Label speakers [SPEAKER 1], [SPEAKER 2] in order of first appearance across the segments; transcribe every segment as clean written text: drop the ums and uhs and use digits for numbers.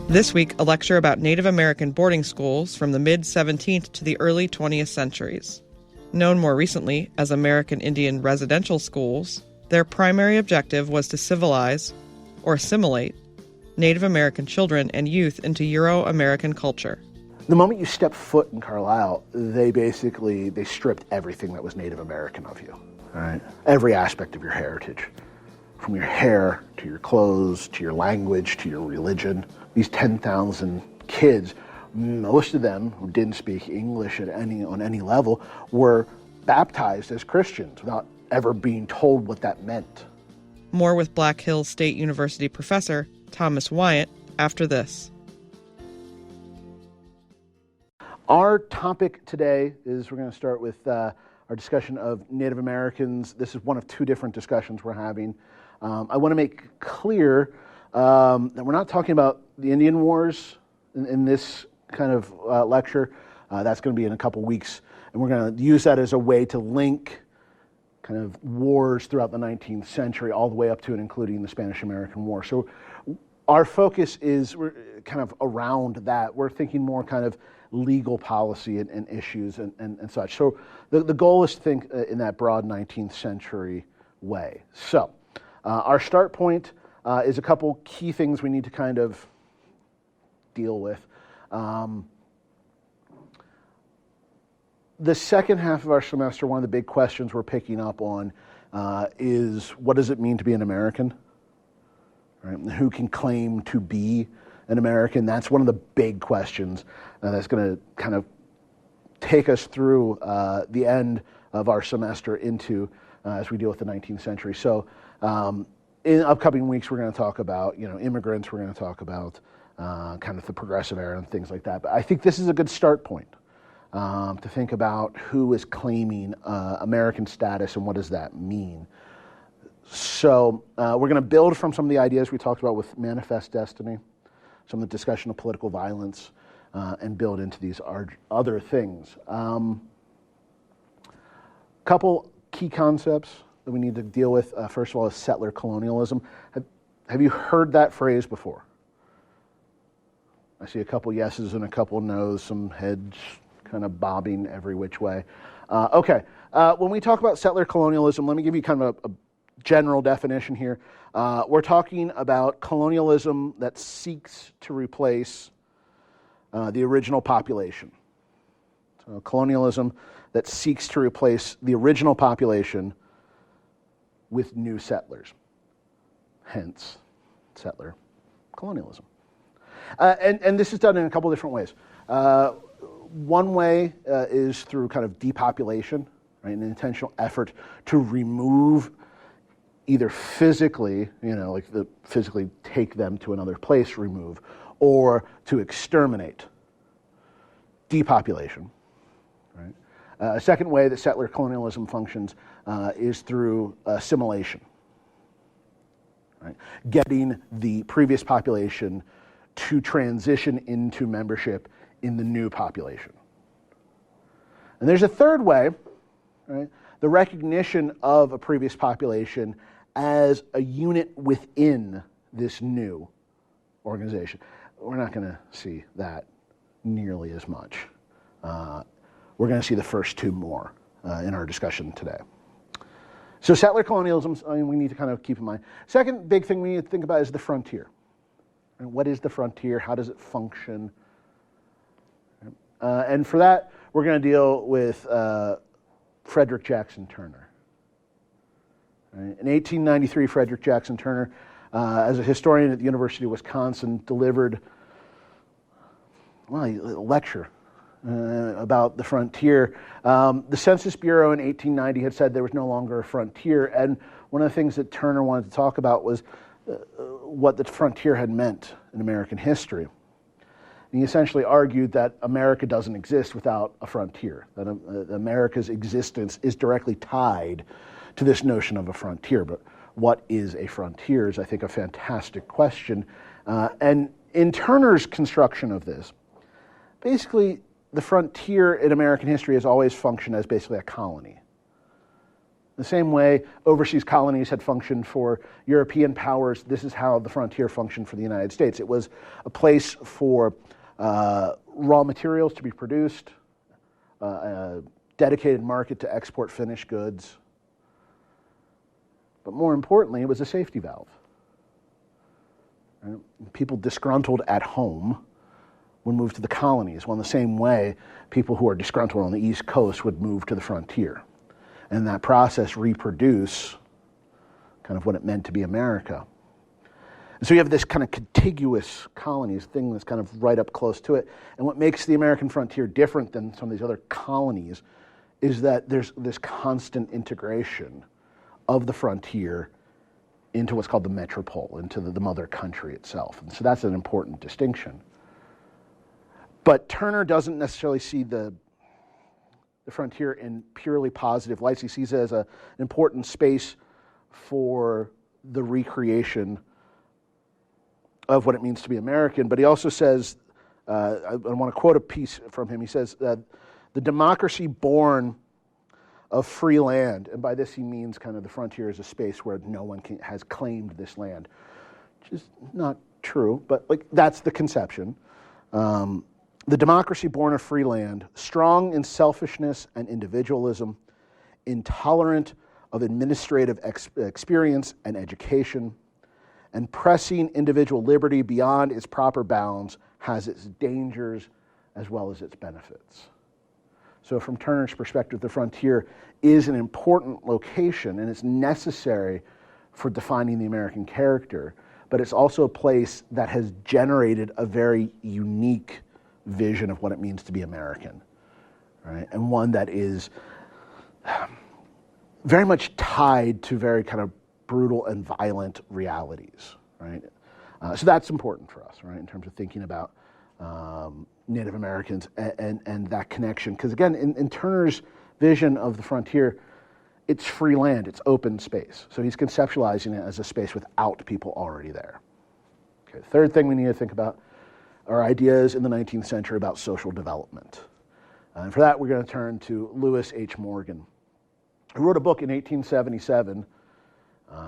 [SPEAKER 1] This week, a lecture about Native American boarding schools from the mid-17th to the early 20th centuries. Known more recently as American Indian residential schools, their primary objective was to civilize, or assimilate, Native American children and youth into Euro-American culture.
[SPEAKER 2] The moment you step foot in Carlisle, they stripped everything that was Native American of you, all right? Every aspect of your heritage, from your hair, to your clothes, to your language, to your religion. These 10,000 kids, most of them who didn't speak English on any level, were baptized as Christians without ever being told what that meant.
[SPEAKER 1] More with Black Hills State University professor Thomas Weyant after this.
[SPEAKER 2] Our topic today is we're going to start with our discussion of Native Americans. This is one of two different discussions we're having. I want to make clear that we're not talking about the Indian Wars in this kind of lecture. That's going to be in a couple weeks, and we're going to use that as a way to link kind of wars throughout the 19th century all the way up to and including the Spanish-American War. So our focus is kind of around that. We're thinking more kind of legal policy and issues and such. So the goal is to think in that broad 19th century way. So our start point is a couple key things we need to kind of deal with. The second half of our semester, one of the big questions we're picking up on is what does it mean to be an American? Right? And who can claim to be an American? That's one of the big questions that's going to kind of take us through the end of our semester into as we deal with the 19th century. So in upcoming weeks, we're going to talk about immigrants. We're going to talk about kind of the progressive era and things like that. But I think this is a good start point to think about who is claiming American status and what does that mean. So we're going to build from some of the ideas we talked about with Manifest Destiny, some of the discussion of political violence, and build into these other things. Couple key concepts that we need to deal with. First of all, is settler colonialism. Have you heard that phrase before? I see a couple yeses and a couple no's, some heads kind of bobbing every which way. Okay, when we talk about settler colonialism, let me give you kind of a general definition here. We're talking about colonialism that seeks to replace the original population. So colonialism that seeks to replace the original population with new settlers. Hence, settler colonialism. And this is done in a couple different ways. One way is through kind of depopulation, right? An intentional effort to remove either physically, physically take them to another place, remove, or to exterminate. Depopulation, right? A second way that settler colonialism functions is through assimilation, right? Getting the previous population to transition into membership in the new population. And there's a third way, right? The recognition of a previous population as a unit within this new organization. We're not going to see that nearly as much. We're going to see the first two more in our discussion today. So settler colonialism, we need to kind of keep in mind. Second big thing we need to think about is the frontier. And what is the frontier? How does it function? And for that, we're going to deal with Frederick Jackson Turner. Right? In 1893, Frederick Jackson Turner, as a historian at the University of Wisconsin, delivered a lecture about the frontier. The Census Bureau in 1890 had said there was no longer a frontier, and one of the things that Turner wanted to talk about was what the frontier had meant in American history. And he essentially argued that America doesn't exist without a frontier, that America's existence is directly tied to this notion of a frontier. But what is a frontier is, I think, a fantastic question. And in Turner's construction of this, basically the frontier in American history has always functioned as basically a colony. The same way overseas colonies had functioned for European powers, this is how the frontier functioned for the United States. It was a place for raw materials to be produced, a dedicated market to export finished goods. But more importantly, it was a safety valve. Right? People disgruntled at home would move to the colonies. Well, in the same way, people who are disgruntled on the East Coast would move to the frontier. And in that process reproduce kind of what it meant to be America. And so you have this kind of contiguous colonies thing that's kind of right up close to it. And what makes the American frontier different than some of these other colonies is that there's this constant integration of the frontier into what's called the metropole, into the mother country itself. And so that's an important distinction. But Turner doesn't necessarily see the frontier in purely positive lights. He sees it as an important space for the recreation of what it means to be American. But he also says, I want to quote a piece from him. He says, the democracy born of free land, and by this he means kind of the frontier is a space where no one has claimed this land, which is not true, but like that's the conception. The democracy born of free land, strong in selfishness and individualism, intolerant of administrative experience and education, and pressing individual liberty beyond its proper bounds, has its dangers as well as its benefits. So from Turner's perspective, the frontier is an important location and it's necessary for defining the American character, but it's also a place that has generated a very unique vision of what it means to be American, right? And one that is very much tied to very kind of brutal and violent realities, right? So that's important for us, right, in terms of thinking about Native Americans and that connection. Because again, in Turner's vision of the frontier, it's free land, it's open space. So he's conceptualizing it as a space without people already there. Okay, the third thing we need to think about are ideas in the 19th century about social development. And for that, we're going to turn to Lewis H. Morgan, who wrote a book in 1877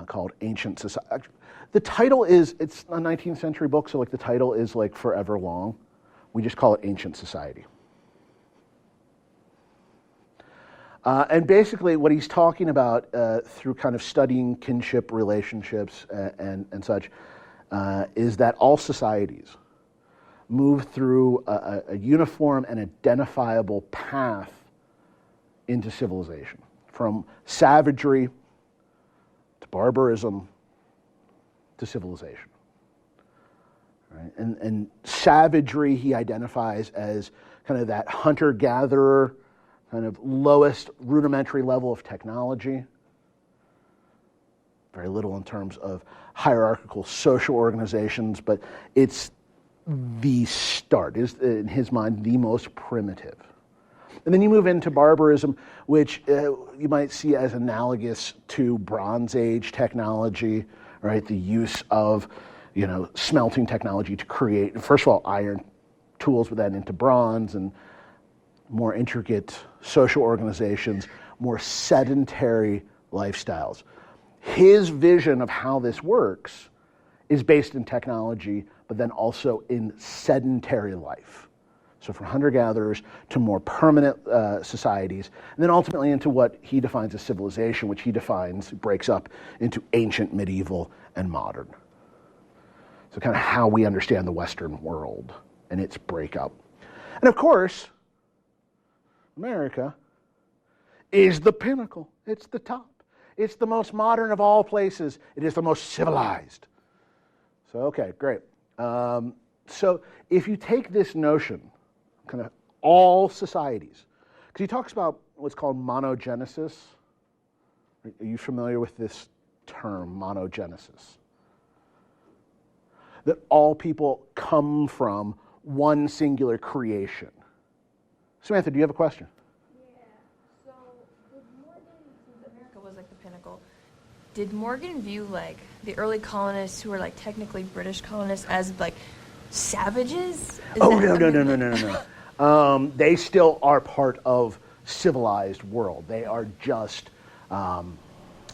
[SPEAKER 2] called Ancient Society. The title is, it's a 19th century book, so like the title is like forever long. We just call it Ancient Society. And basically what he's talking about through kind of studying kinship relationships and such is that all societies move through a uniform and identifiable path into civilization, from savagery to barbarism to civilization. Right? And savagery he identifies as kind of that hunter-gatherer, kind of lowest rudimentary level of technology. Very little in terms of hierarchical social organizations, but it's the start, is in his mind the most primitive. And then you move into barbarism, which you might see as analogous to Bronze Age technology, right? The use of, smelting technology to create, first of all, iron tools, but then into bronze and more intricate social organizations, more sedentary lifestyles. His vision of how this works is based in technology, but then also in sedentary life. So from hunter-gatherers to more permanent societies, and then ultimately into what he defines as civilization, which he breaks up into ancient, medieval, and modern. So kind of how we understand the Western world and its breakup. And of course, America is the pinnacle. It's the top. It's the most modern of all places. It is the most civilized. So, okay, great. So if you take this notion, kind of all societies, because he talks about what's called monogenesis. Are you familiar with this term, monogenesis? That all people come from one singular creation. Samantha, do you have a question?
[SPEAKER 3] Yeah, so did Morgan, since America was like the pinnacle, did Morgan view like the early colonists who were like technically British colonists as like savages?
[SPEAKER 2] They still are part of civilized world. They are just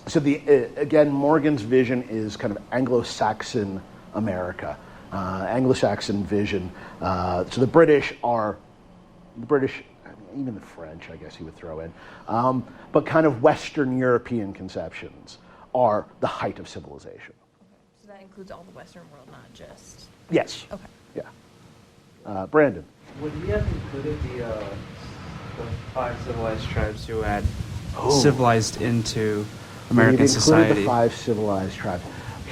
[SPEAKER 2] So again, Morgan's vision is kind of Anglo-Saxon America, Anglo-Saxon vision. So the British, even the French, I guess he would throw in, but kind of Western European conceptions are the height of civilization.
[SPEAKER 3] So that includes all the Western world, not just...
[SPEAKER 2] Yes.
[SPEAKER 3] Okay.
[SPEAKER 2] Yeah. Brandon.
[SPEAKER 4] Would he have included the 5 civilized tribes who had civilized into American society?
[SPEAKER 2] Included the 5 civilized tribes.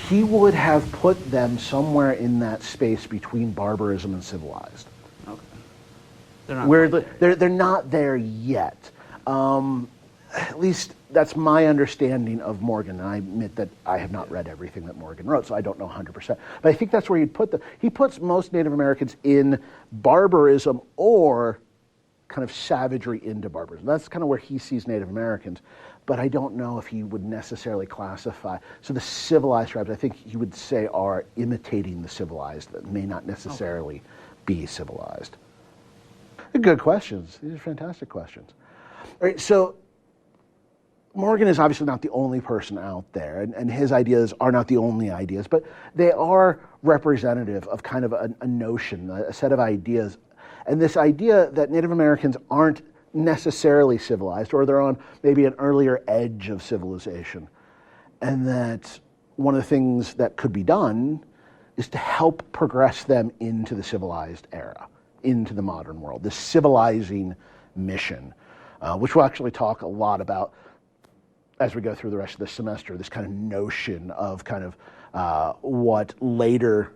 [SPEAKER 2] He would have put them somewhere in that space between barbarism and civilized.
[SPEAKER 4] Okay. They're not
[SPEAKER 2] there yet. At least that's my understanding of Morgan. And I admit that I have not read everything that Morgan wrote, so I don't know 100%. But I think that's where he'd put them. He puts most Native Americans in barbarism or kind of savagery into barbarism. That's kind of where he sees Native Americans. But I don't know if he would necessarily classify. So the civilized tribes, I think he would say, are imitating the civilized that may not necessarily be civilized. Good questions. These are fantastic questions. All right, so Morgan is obviously not the only person out there, and his ideas are not the only ideas, but they are representative of kind of a notion, a set of ideas. And this idea that Native Americans aren't necessarily civilized, or they're on maybe an earlier edge of civilization, and that one of the things that could be done is to help progress them into the civilized era, into the modern world, this civilizing mission, which we'll actually talk a lot about as we go through the rest of the semester, this kind of notion of kind of what later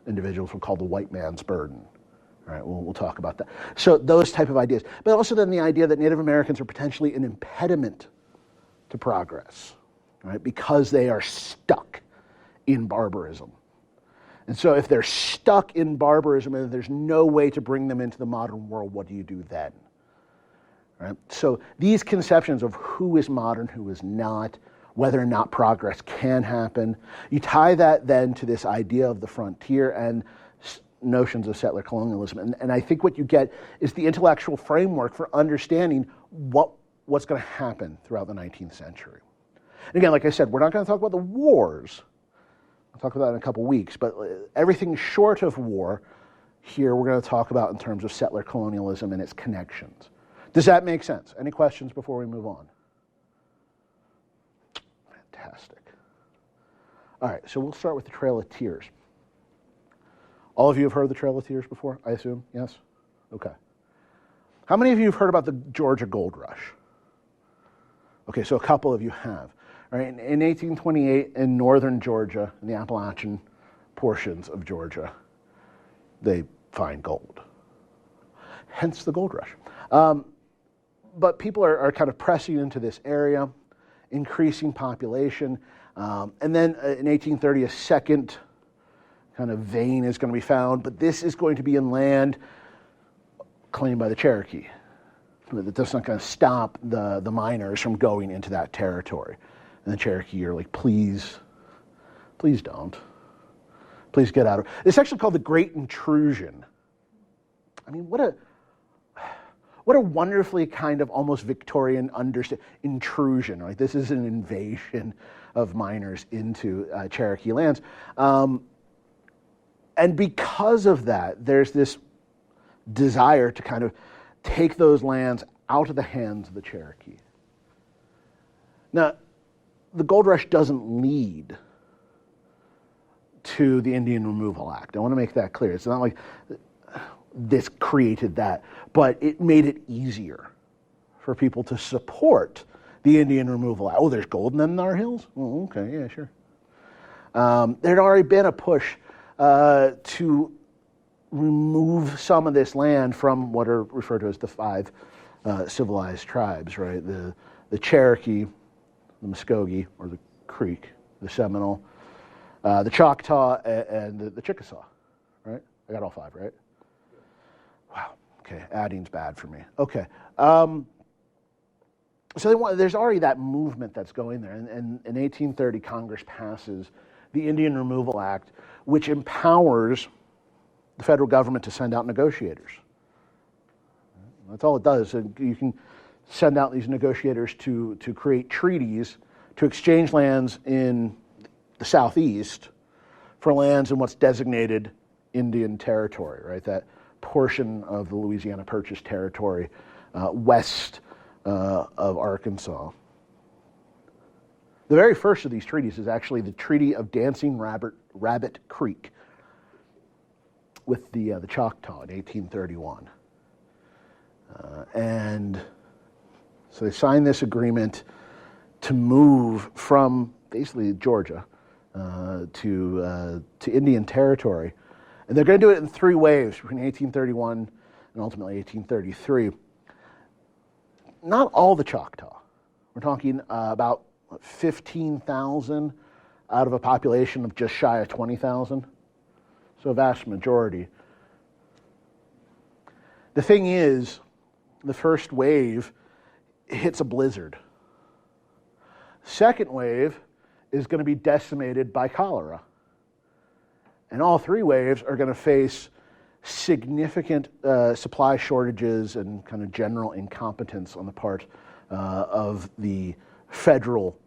[SPEAKER 2] individuals will call the white man's burden. All right, we'll talk about that. So those type of ideas. But also then the idea that Native Americans are potentially an impediment to progress, right? Because they are stuck in barbarism. And so if they're stuck in barbarism and there's no way to bring them into the modern world, what do you do then? Right? So these conceptions of who is modern, who is not, whether or not progress can happen, you tie that then to this idea of the frontier and notions of settler colonialism. And I think what you get is the intellectual framework for understanding what's going to happen throughout the 19th century. And again, like I said, we're not going to talk about the wars. I'll talk about that in a couple weeks, but everything short of war here we're going to talk about in terms of settler colonialism and its connections. Does that make sense? Any questions before we move on? Fantastic. All right, so we'll start with the Trail of Tears. All of you have heard of the Trail of Tears before, I assume? Yes? Okay. How many of you have heard about the Georgia Gold Rush? Okay, so a couple of you have. All right, in 1828, in northern Georgia, in the Appalachian portions of Georgia, they find gold. Hence the gold rush. But people are kind of pressing into this area, increasing population. And then in 1830, a second kind of vein is going to be found, but this is going to be in land claimed by the Cherokee. But that's not going to stop the miners from going into that territory. And the Cherokee are like, please don't. Please get out of it. It's actually called the Great Intrusion. I mean, what a wonderfully kind of almost Victorian intrusion, right? This is an invasion of miners into Cherokee lands. And because of that, there's this desire to kind of take those lands out of the hands of the Cherokee. Now, the Gold Rush doesn't lead to the Indian Removal Act. I want to make that clear. It's not like this created that, but it made it easier for people to support the Indian Removal Act. Oh, there's gold in our hills? Oh, okay, yeah, sure. There'd already been a push to remove some of this land from what are referred to as the 5 civilized tribes, right? The Cherokee, the Muskogee, or the Creek, the Seminole, the Choctaw, and the Chickasaw, right? I got all 5, right? Wow, okay, adding's bad for me. Okay. So there's already that movement that's going there. And in 1830, Congress passes the Indian Removal Act, which empowers the federal government to send out negotiators. That's all it does. You can send out these negotiators to create treaties to exchange lands in the southeast for lands in what's designated Indian Territory, right? That portion of the Louisiana Purchase territory west of Arkansas. The very first of these treaties is actually the Treaty of Dancing Rabbit Creek with the Choctaw in 1831. And so they signed this agreement to move from basically Georgia to Indian Territory. And they're going to do it in 3 waves between 1831 and ultimately 1833. Not all the Choctaw. We're talking about 15,000 out of a population of just shy of 20,000. So a vast majority. The thing is, the first wave hits a blizzard. Second wave is going to be decimated by cholera. And all 3 waves are going to face significant supply shortages and kind of general incompetence on the part of the federal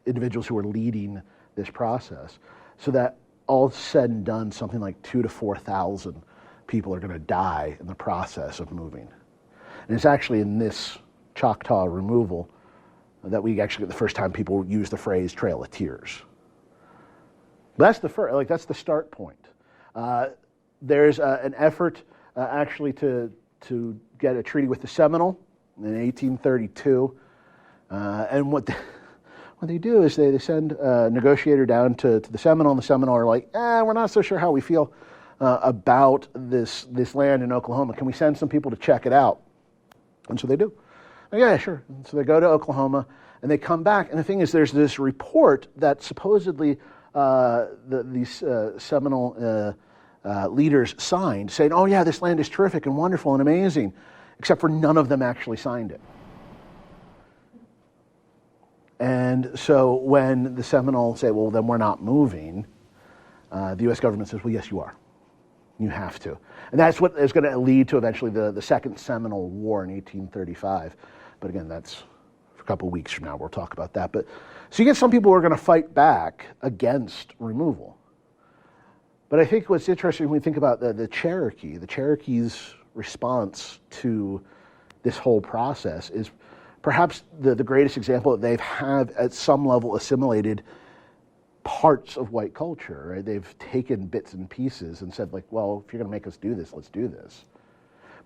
[SPEAKER 2] individuals who are leading this process. So that all said and done, something like 2,000 to 4,000 people are going to die in the process of moving. And it's actually in this Choctaw removal that we actually get the first time people use the phrase Trail of Tears. But that's the first, that's the start point. There's an effort actually to get a treaty with the Seminole in 1832, and what they do is they send a negotiator down to the Seminole, and the Seminole are like, we're not so sure how we feel about this land in Oklahoma. Can we send some people to check it out? And so they do. Yeah, sure. And so they go to Oklahoma, and they come back, and the thing is, there's this report that supposedly these Seminole leaders signed, saying, oh yeah, this land is terrific and wonderful and amazing, except for none of them actually signed it. And so when the Seminoles say, well, then we're not moving, the U.S. government says, well, yes, you are. You have to. And that's what is going to lead to eventually the Second Seminole War in 1835. But again, that's a couple of weeks from now. We'll talk about that. But so you get some people who are going to fight back against removal. But I think what's interesting when we think about the Cherokee's response to this whole process is perhaps the greatest example that they've at some level assimilated parts of white culture, right? They've taken bits and pieces and said, like, well, if you're going to make us do this, let's do this.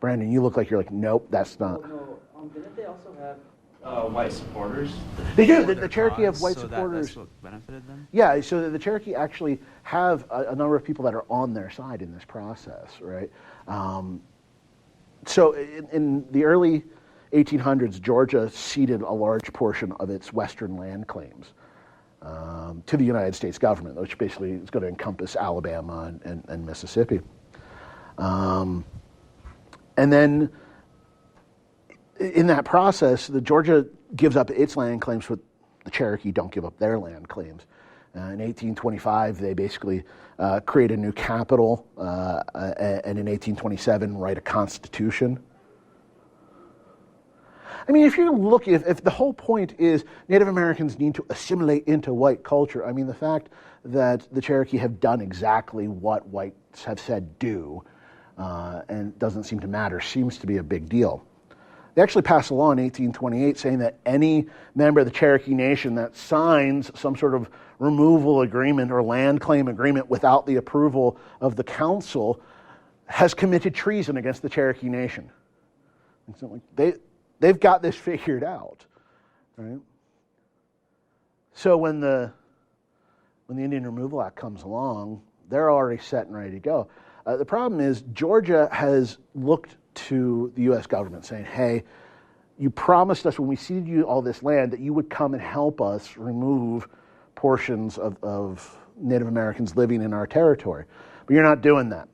[SPEAKER 2] Brandon, you look like you're like, nope, that's not.
[SPEAKER 4] No, didn't they also have white supporters?
[SPEAKER 2] They do. The Cherokee have white supporters.
[SPEAKER 4] That's what benefited them?
[SPEAKER 2] Yeah, so the Cherokee actually have a number of people that are on their side in this process, right? So in the early 1800s, Georgia ceded a large portion of its western land claims to the United States government, which basically is going to encompass Alabama and Mississippi. And then in that process, the Georgia gives up its land claims, but the Cherokee don't give up their land claims. In 1825, they basically create a new capital, and in 1827, write a constitution. I mean, if the whole point is Native Americans need to assimilate into white culture, I mean, the fact that the Cherokee have done exactly what whites have said do, and doesn't seem to matter, seems to be a big deal. They actually passed a law in 1828 saying that any member of the Cherokee Nation that signs some sort of removal agreement or land claim agreement without the approval of the council has committed treason against the Cherokee Nation. And so they've got this figured out, right? So when the Indian Removal Act comes along, they're already set and ready to go. The problem is Georgia has looked to the U.S. government saying, hey, you promised us when we ceded you all this land that you would come and help us remove portions of Native Americans living in our territory. But you're not doing that.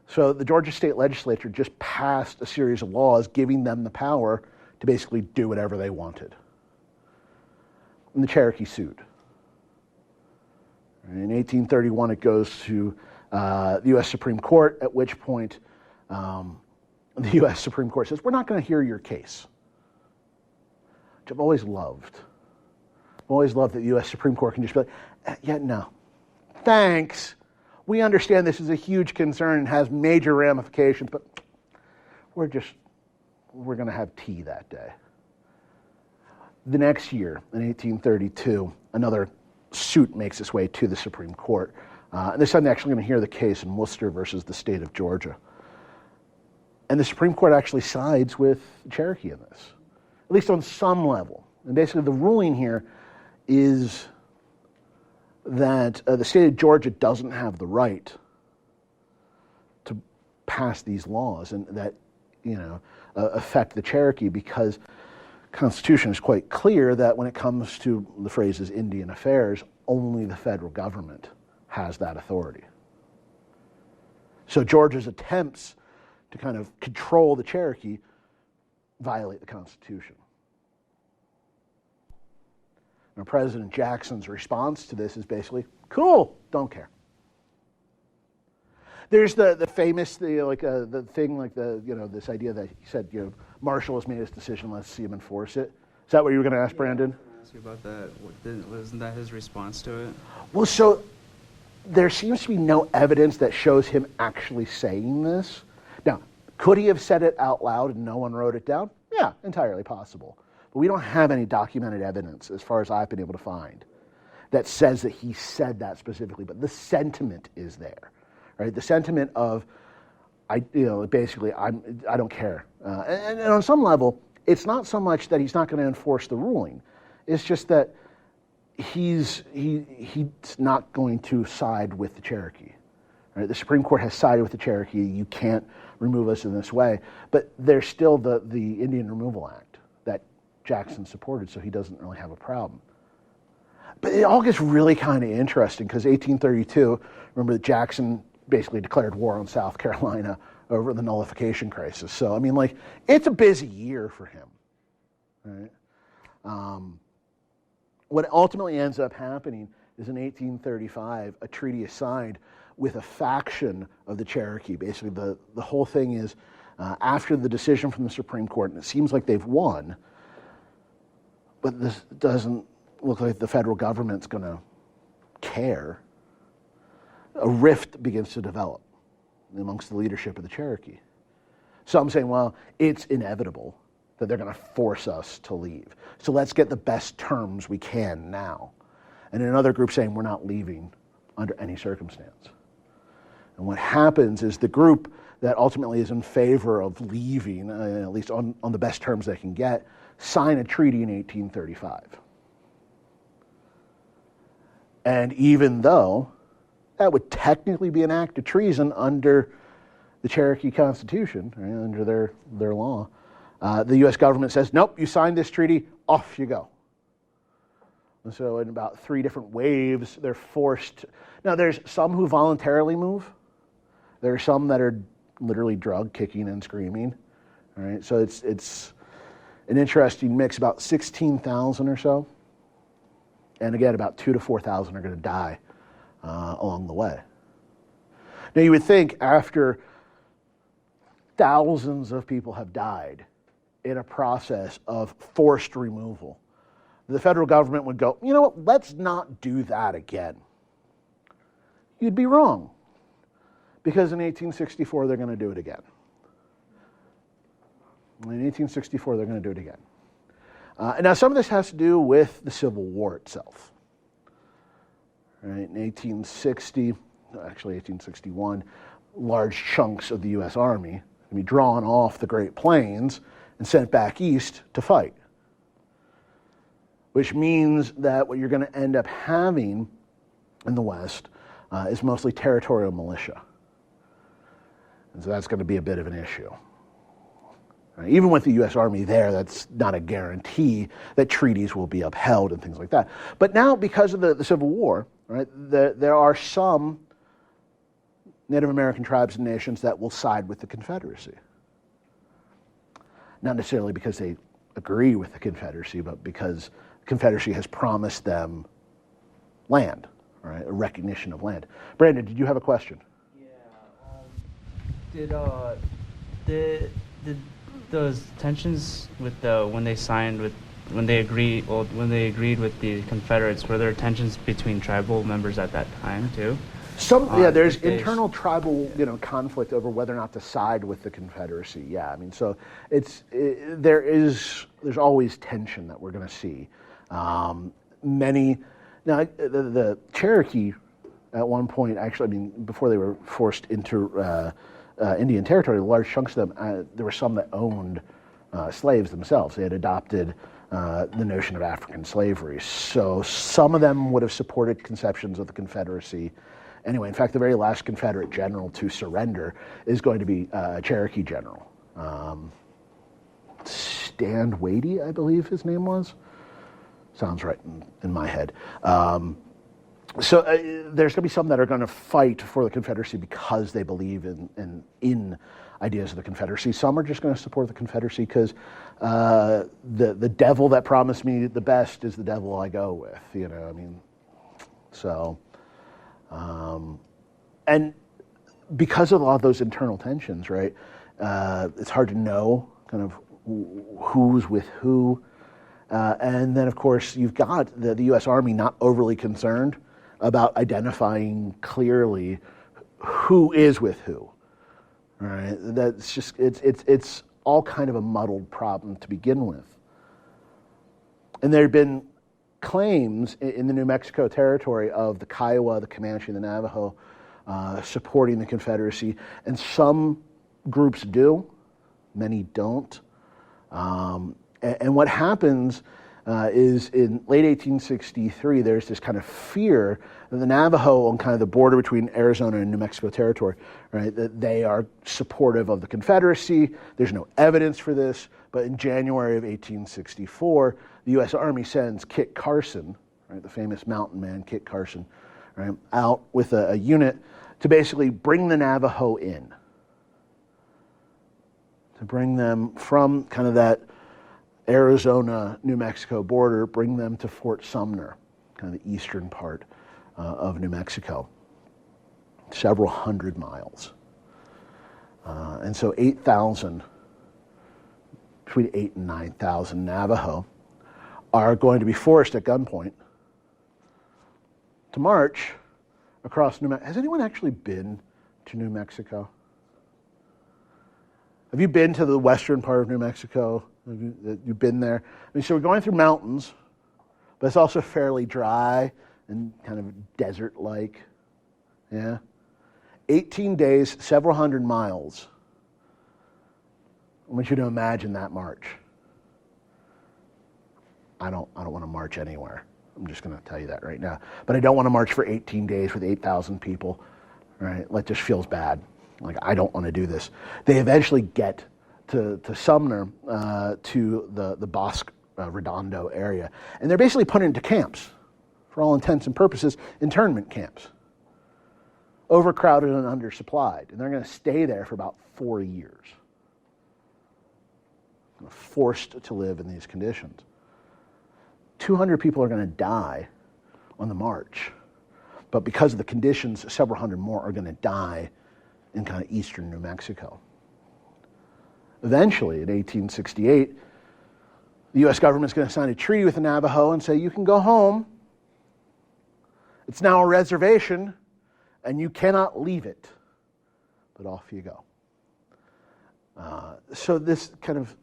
[SPEAKER 2] So the Georgia state legislature just passed a series of laws giving them the power to basically do whatever they wanted. And the Cherokee sued. In 1831, it goes to the U.S. Supreme Court, at which point the U.S. Supreme Court says, we're not going to hear your case, which I've always loved. always loved that the U.S. Supreme Court can just be like, yeah, no. Thanks. We understand this is a huge concern and has major ramifications, but we're going to have tea that day. The next year, in 1832, another suit makes its way to the Supreme Court. And this time they're actually going to hear the case in Worcester versus the state of Georgia. And the Supreme Court actually sides with Cherokee in this, at least on some level. And basically the ruling here is that the state of Georgia doesn't have the right to pass these laws and that, affect the Cherokee, because the Constitution is quite clear that when it comes to the phrases Indian affairs, only the federal government has that authority. So Georgia's attempts to kind of control the Cherokee violate the Constitution. Now, President Jackson's response to this is basically, cool, don't care. There's the famous, the thing, this idea that he said, Marshall has made his decision, let's see him enforce it. Is that what you were going to ask, Brandon?
[SPEAKER 4] I was going to ask you about that. Wasn't that his response to it?
[SPEAKER 2] Well, so there seems to be no evidence that shows him actually saying this. Now, could he have said it out loud and no one wrote it down? Yeah, entirely possible. But we don't have any documented evidence, as far as I've been able to find, that says that he said that specifically. But the sentiment is there, right? The sentiment of, I don't care. And on some level, it's not so much that he's not going to enforce the ruling. It's just that he's not going to side with the Cherokee. Right? The Supreme Court has sided with the Cherokee. You can't remove us in this way. But there's still the Indian Removal Act that Jackson supported, so he doesn't really have a problem. But it all gets really kind of interesting because 1832, remember that Jackson basically declared war on South Carolina over the nullification crisis. So, it's a busy year for him. Right? What ultimately ends up happening is in 1835, a treaty is signed with a faction of the Cherokee. Basically, the whole thing is after the decision from the Supreme Court, and it seems like they've won, but this doesn't look like the federal government's going to care. A rift begins to develop amongst the leadership of the Cherokee. Some saying, well, it's inevitable that they're going to force us to leave. So let's get the best terms we can now. And another group saying we're not leaving under any circumstance. And what happens is the group that ultimately is in favor of leaving, at least on the best terms they can get, sign a treaty in 1835. And even though that would technically be an act of treason under the Cherokee Constitution, right, under their law, the U.S. government says, nope, you signed this treaty, off you go. And so in about 3 different waves, they're forced. Now, there's some who voluntarily move. There are some that are literally drug kicking and screaming. All right, so it's an interesting mix, about 16,000 or so. And again, about 2,000 to 4,000 are going to die along the way. Now, you would think after thousands of people have died in a process of forced removal, the federal government would go, you know what, let's not do that again. You'd be wrong, because in 1864 they're going to do it again. In 1864 they're going to do it again. And now some of this has to do with the Civil War itself. Right, in 1861, large chunks of the U.S. Army can be drawn off the Great Plains and sent back east to fight. Which means that what you're going to end up having in the West is mostly territorial militia. And so that's going to be a bit of an issue. Even with the U.S. Army there, that's not a guarantee that treaties will be upheld and things like that. But now, because of the Civil War, right, there are some Native American tribes and nations that will side with the Confederacy. Not necessarily because they agree with the Confederacy, but because the Confederacy has promised them land, right, a recognition of land. Brandon, did you have a question?
[SPEAKER 4] Yeah. Did those tensions with when they signed with when they agreed with the Confederates, were there tensions between tribal members at that time too?
[SPEAKER 2] There's internal tribal, conflict over whether or not to side with the Confederacy. Yeah, I mean, so there's always tension that we're going to see. The Cherokee at one point, actually, I mean, before they were forced into Indian territory, large chunks of them, there were some that owned slaves themselves. They had adopted the notion of African slavery. So some of them would have supported conceptions of the Confederacy. Anyway, in fact, the very last Confederate general to surrender is going to be a Cherokee general. Stand Watie, I believe his name was. Sounds right in my head. So there's going to be some that are going to fight for the Confederacy because they believe in ideas of the Confederacy. Some are just going to support the Confederacy because the devil that promised me the best is the devil I go with. I mean, so. And because of a lot of those internal tensions, right, it's hard to know kind of who's with who. And then, of course, you've got the U.S. Army not overly concerned about identifying clearly who is with who. All right, that's just it's all kind of a muddled problem to begin with. And there have been claims in the New Mexico territory of the Kiowa, the Comanche, and the Navajo supporting the Confederacy, and some groups do, many don't. And what happens is in late 1863, there's this kind of fear that the Navajo on kind of the border between Arizona and New Mexico territory, right, that they are supportive of the Confederacy. There's no evidence for this, but in January of 1864, the U.S. Army sends Kit Carson, right, the famous mountain man Kit Carson, right, out with a unit to basically bring the Navajo in, to bring them from kind of that Arizona-New Mexico border, bring them to Fort Sumner, kind of the eastern part of New Mexico, several hundred miles. And so 8,000, between 8,000 and 9,000 Navajo are going to be forced at gunpoint to march across New Mexico. Has anyone actually been to New Mexico? Have you been to the western part of New Mexico? Have you been there? I mean, so we're going through mountains, but it's also fairly dry and kind of desert-like. Yeah? 18 days, several hundred miles. I want you to imagine that march. I don't want to march anywhere. I'm just going to tell you that right now. But I don't want to march for 18 days with 8,000 people. Right? That just feels bad. Like, I don't want to do this. They eventually get to Sumner, to the Bosque Redondo area. And they're basically put into camps, for all intents and purposes, internment camps. Overcrowded and undersupplied. And they're going to stay there for about 4 years. Forced to live in these conditions. 200 people are going to die on the march. But because of the conditions, several hundred more are going to die in kind of eastern New Mexico. Eventually, in 1868, the U.S. government's going to sign a treaty with the Navajo and say, you can go home. It's now a reservation, and you cannot leave it. But off you go. So this kind of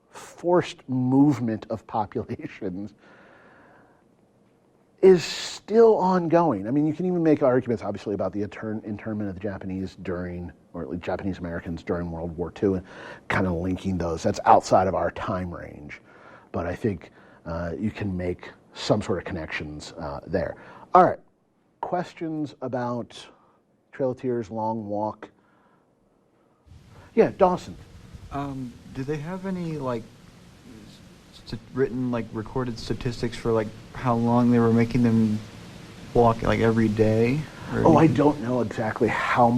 [SPEAKER 2] forced movement of populations is still ongoing. I mean, you can even make arguments, obviously, about the internment of the Japanese during, or at least Japanese Americans during World War II, and kind of linking those. That's outside of our time range. But I think you can make some sort of connections there. All right, questions about Trail of Tears, Long Walk? Yeah, Dawson.
[SPEAKER 5] Do they have any written recorded statistics for how long they were making them walk every day?
[SPEAKER 2] Oh, I don't know exactly how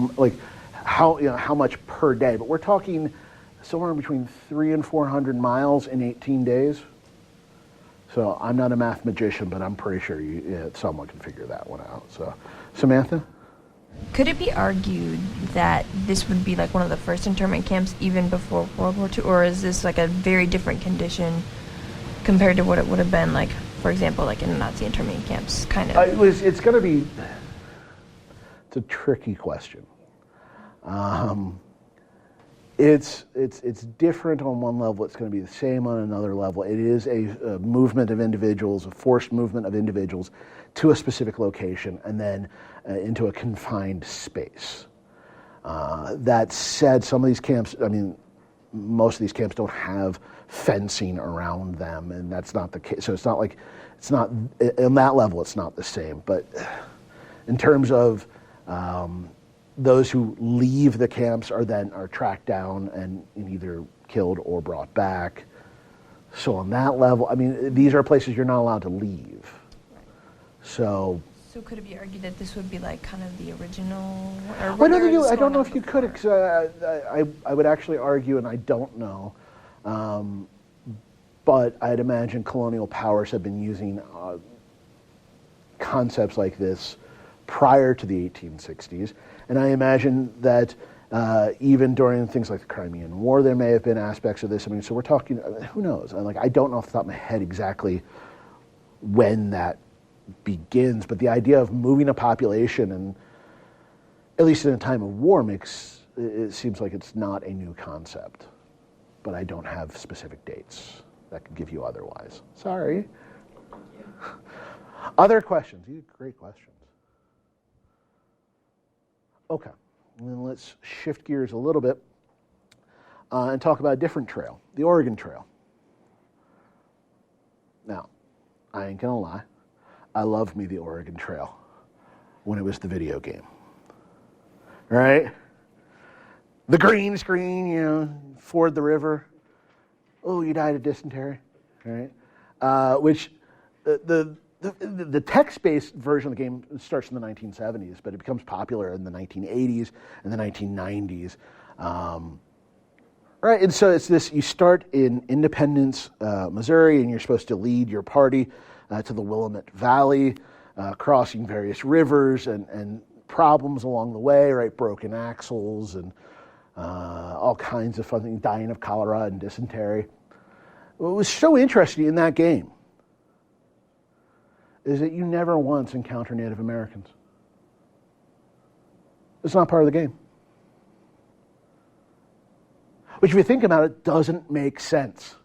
[SPEAKER 2] much per day, but we're talking somewhere between 300 and 400 miles in 18 days. So I'm not a math magician, but I'm pretty sure someone can figure that one out. So, Samantha?
[SPEAKER 3] Could it be argued that this would be one of the first internment camps even before World War II, or is this a very different condition compared to what it would have been like, for example, like in the Nazi internment camps, kind of?
[SPEAKER 2] It's going to be. It's a tricky question. It's different on one level. It's going to be the same on another level. It is a movement of individuals, a forced movement of individuals to a specific location and then into a confined space. That said, some of these camps, I mean, most of these camps don't have fencing around them, and that's not the case. So it's not like, it's not, on that level, it's not the same. But in terms of those who leave the camps are tracked down and either killed or brought back. So on that level, I mean, these are places you're not allowed to leave. So
[SPEAKER 3] could it be argued that this would be like kind of the original? Or
[SPEAKER 2] I don't know if you could, because I would actually argue, and I don't know, but I'd imagine colonial powers have been using concepts like this prior to the 1860s, and I imagine that even during things like the Crimean War, there may have been aspects of this. I mean, so we're talking, who knows? I don't know off the top of my head exactly when that begins, but the idea of moving a population, and at least in a time of war, it seems like it's not a new concept, but I don't have specific dates that could give you otherwise. Sorry. Other questions? These are great questions. Okay, and then let's shift gears a little bit and talk about a different trail, the Oregon Trail. Now, I ain't gonna lie, I loved me the Oregon Trail when it was the video game, right? The green screen, ford the river. Oh, you died of dysentery, right? Which the text-based version of the game starts in the 1970s, but it becomes popular in the 1980s and the 1990s. Right, and so it's this, you start in Independence, Missouri, and you're supposed to lead your party to the Willamette Valley, crossing various rivers and problems along the way, right? Broken axles and all kinds of fun things, dying of cholera and dysentery. What was so interesting in that game is that you never once encounter Native Americans. It's not part of the game. Which, if you think about it, doesn't make sense.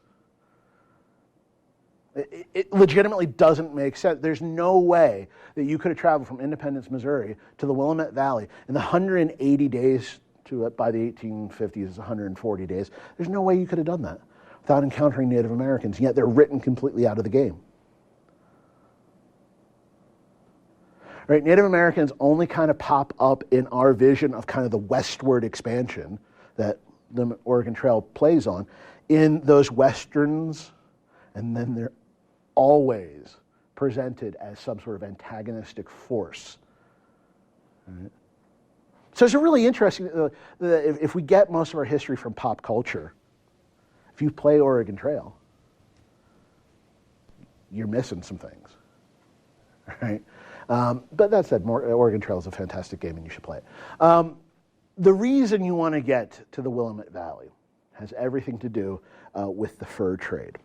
[SPEAKER 2] It legitimately doesn't make sense. There's no way that you could have traveled from Independence, Missouri to the Willamette Valley in the 180 days to, by the 1850s, it's 140 days. There's no way you could have done that without encountering Native Americans, yet they're written completely out of the game. Right, Native Americans only kind of pop up in our vision of kind of the westward expansion that the Oregon Trail plays on in those westerns, and then they're always presented as some sort of antagonistic force. Right? So it's a really interesting, if we get most of our history from pop culture, if you play Oregon Trail, you're missing some things, right? But that said, Oregon Trail is a fantastic game and you should play it. The reason you want to get to the Willamette Valley has everything to do with the fur trade.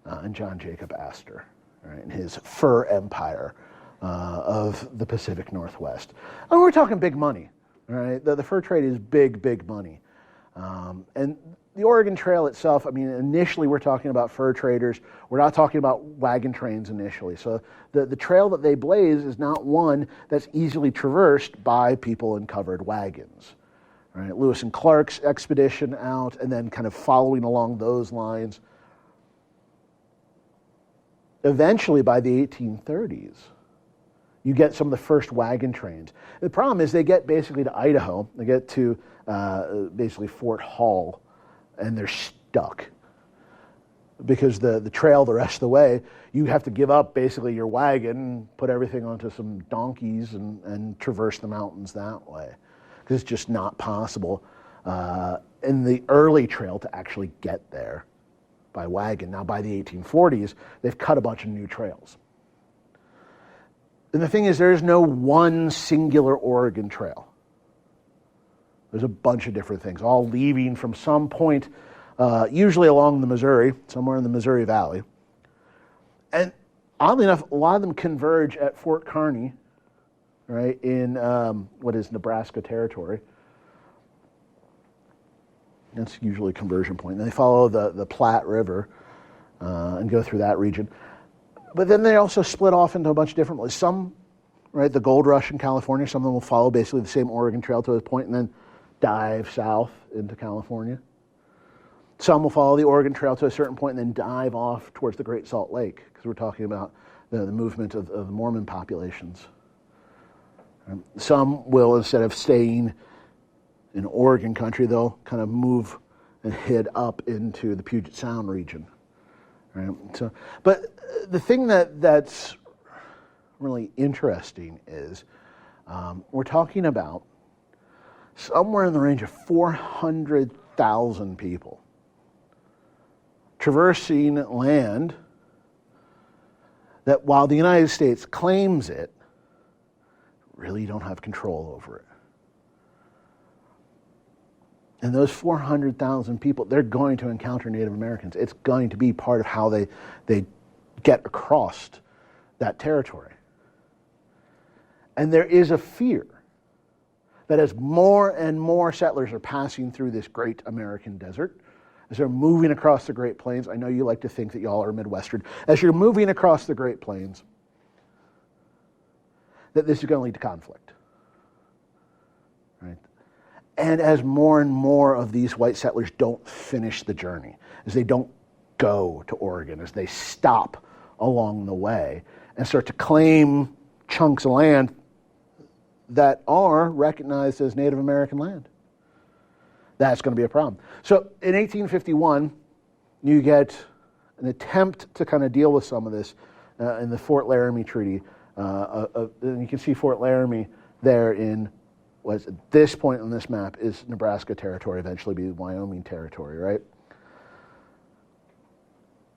[SPEAKER 2] And John Jacob Astor, right, and his fur empire of the Pacific Northwest. And we're talking big money, right? The fur trade is big money. And the Oregon Trail itself, I mean, initially we're talking about fur traders. We're not talking about wagon trains initially. So the trail that they blaze is not one that's easily traversed by people in covered wagons. Right? Lewis and Clark's expedition out, and then kind of following along those lines. Eventually, by the 1830s, you get some of the first wagon trains. The problem is they get basically to Idaho. They get to basically Fort Hall, and they're stuck. Because the trail the rest of the way, you have to give up basically your wagon, put everything onto some donkeys, and traverse the mountains that way. Because it's just not possible in the early trail to actually get there by wagon. Now, by the 1840s, they've cut a bunch of new trails. And the thing is, there is no one singular Oregon Trail. There's a bunch of different things, all leaving from some point usually along the Missouri, somewhere in the Missouri Valley. And oddly enough, a lot of them converge at Fort Kearny, right, in what is Nebraska territory. That's usually a conversion point. And they follow the Platte River and go through that region. But then they also split off into a bunch of different places. Some, right, the gold rush in California, some of them will follow basically the same Oregon Trail to a point and then dive south into California. Some will follow the Oregon Trail to a certain point and then dive off towards the Great Salt Lake, because we're talking about the movement of the Mormon populations. Some will, instead of staying in Oregon country, they'll kind of move and head up into the Puget Sound region. Right? So, but the thing that's really interesting is we're talking about somewhere in the range of 400,000 people traversing land that, while the United States claims it, really don't have control over it. And those 400,000 people, they're going to encounter Native Americans. It's going to be part of how they get across that territory. And there is a fear that as more and more settlers are passing through this great American desert, as they're moving across the Great Plains, I know you like to think that y'all are Midwestern, as you're moving across the Great Plains, that this is going to lead to conflict. Right? And as more and more of these white settlers don't finish the journey, as they don't go to Oregon, as they stop along the way and start to claim chunks of land that are recognized as Native American land, that's going to be a problem. So in 1851, you get an attempt to kind of deal with some of this in the Fort Laramie Treaty. And you can see Fort Laramie there in, was at this point on this map is Nebraska territory, eventually be Wyoming territory, right?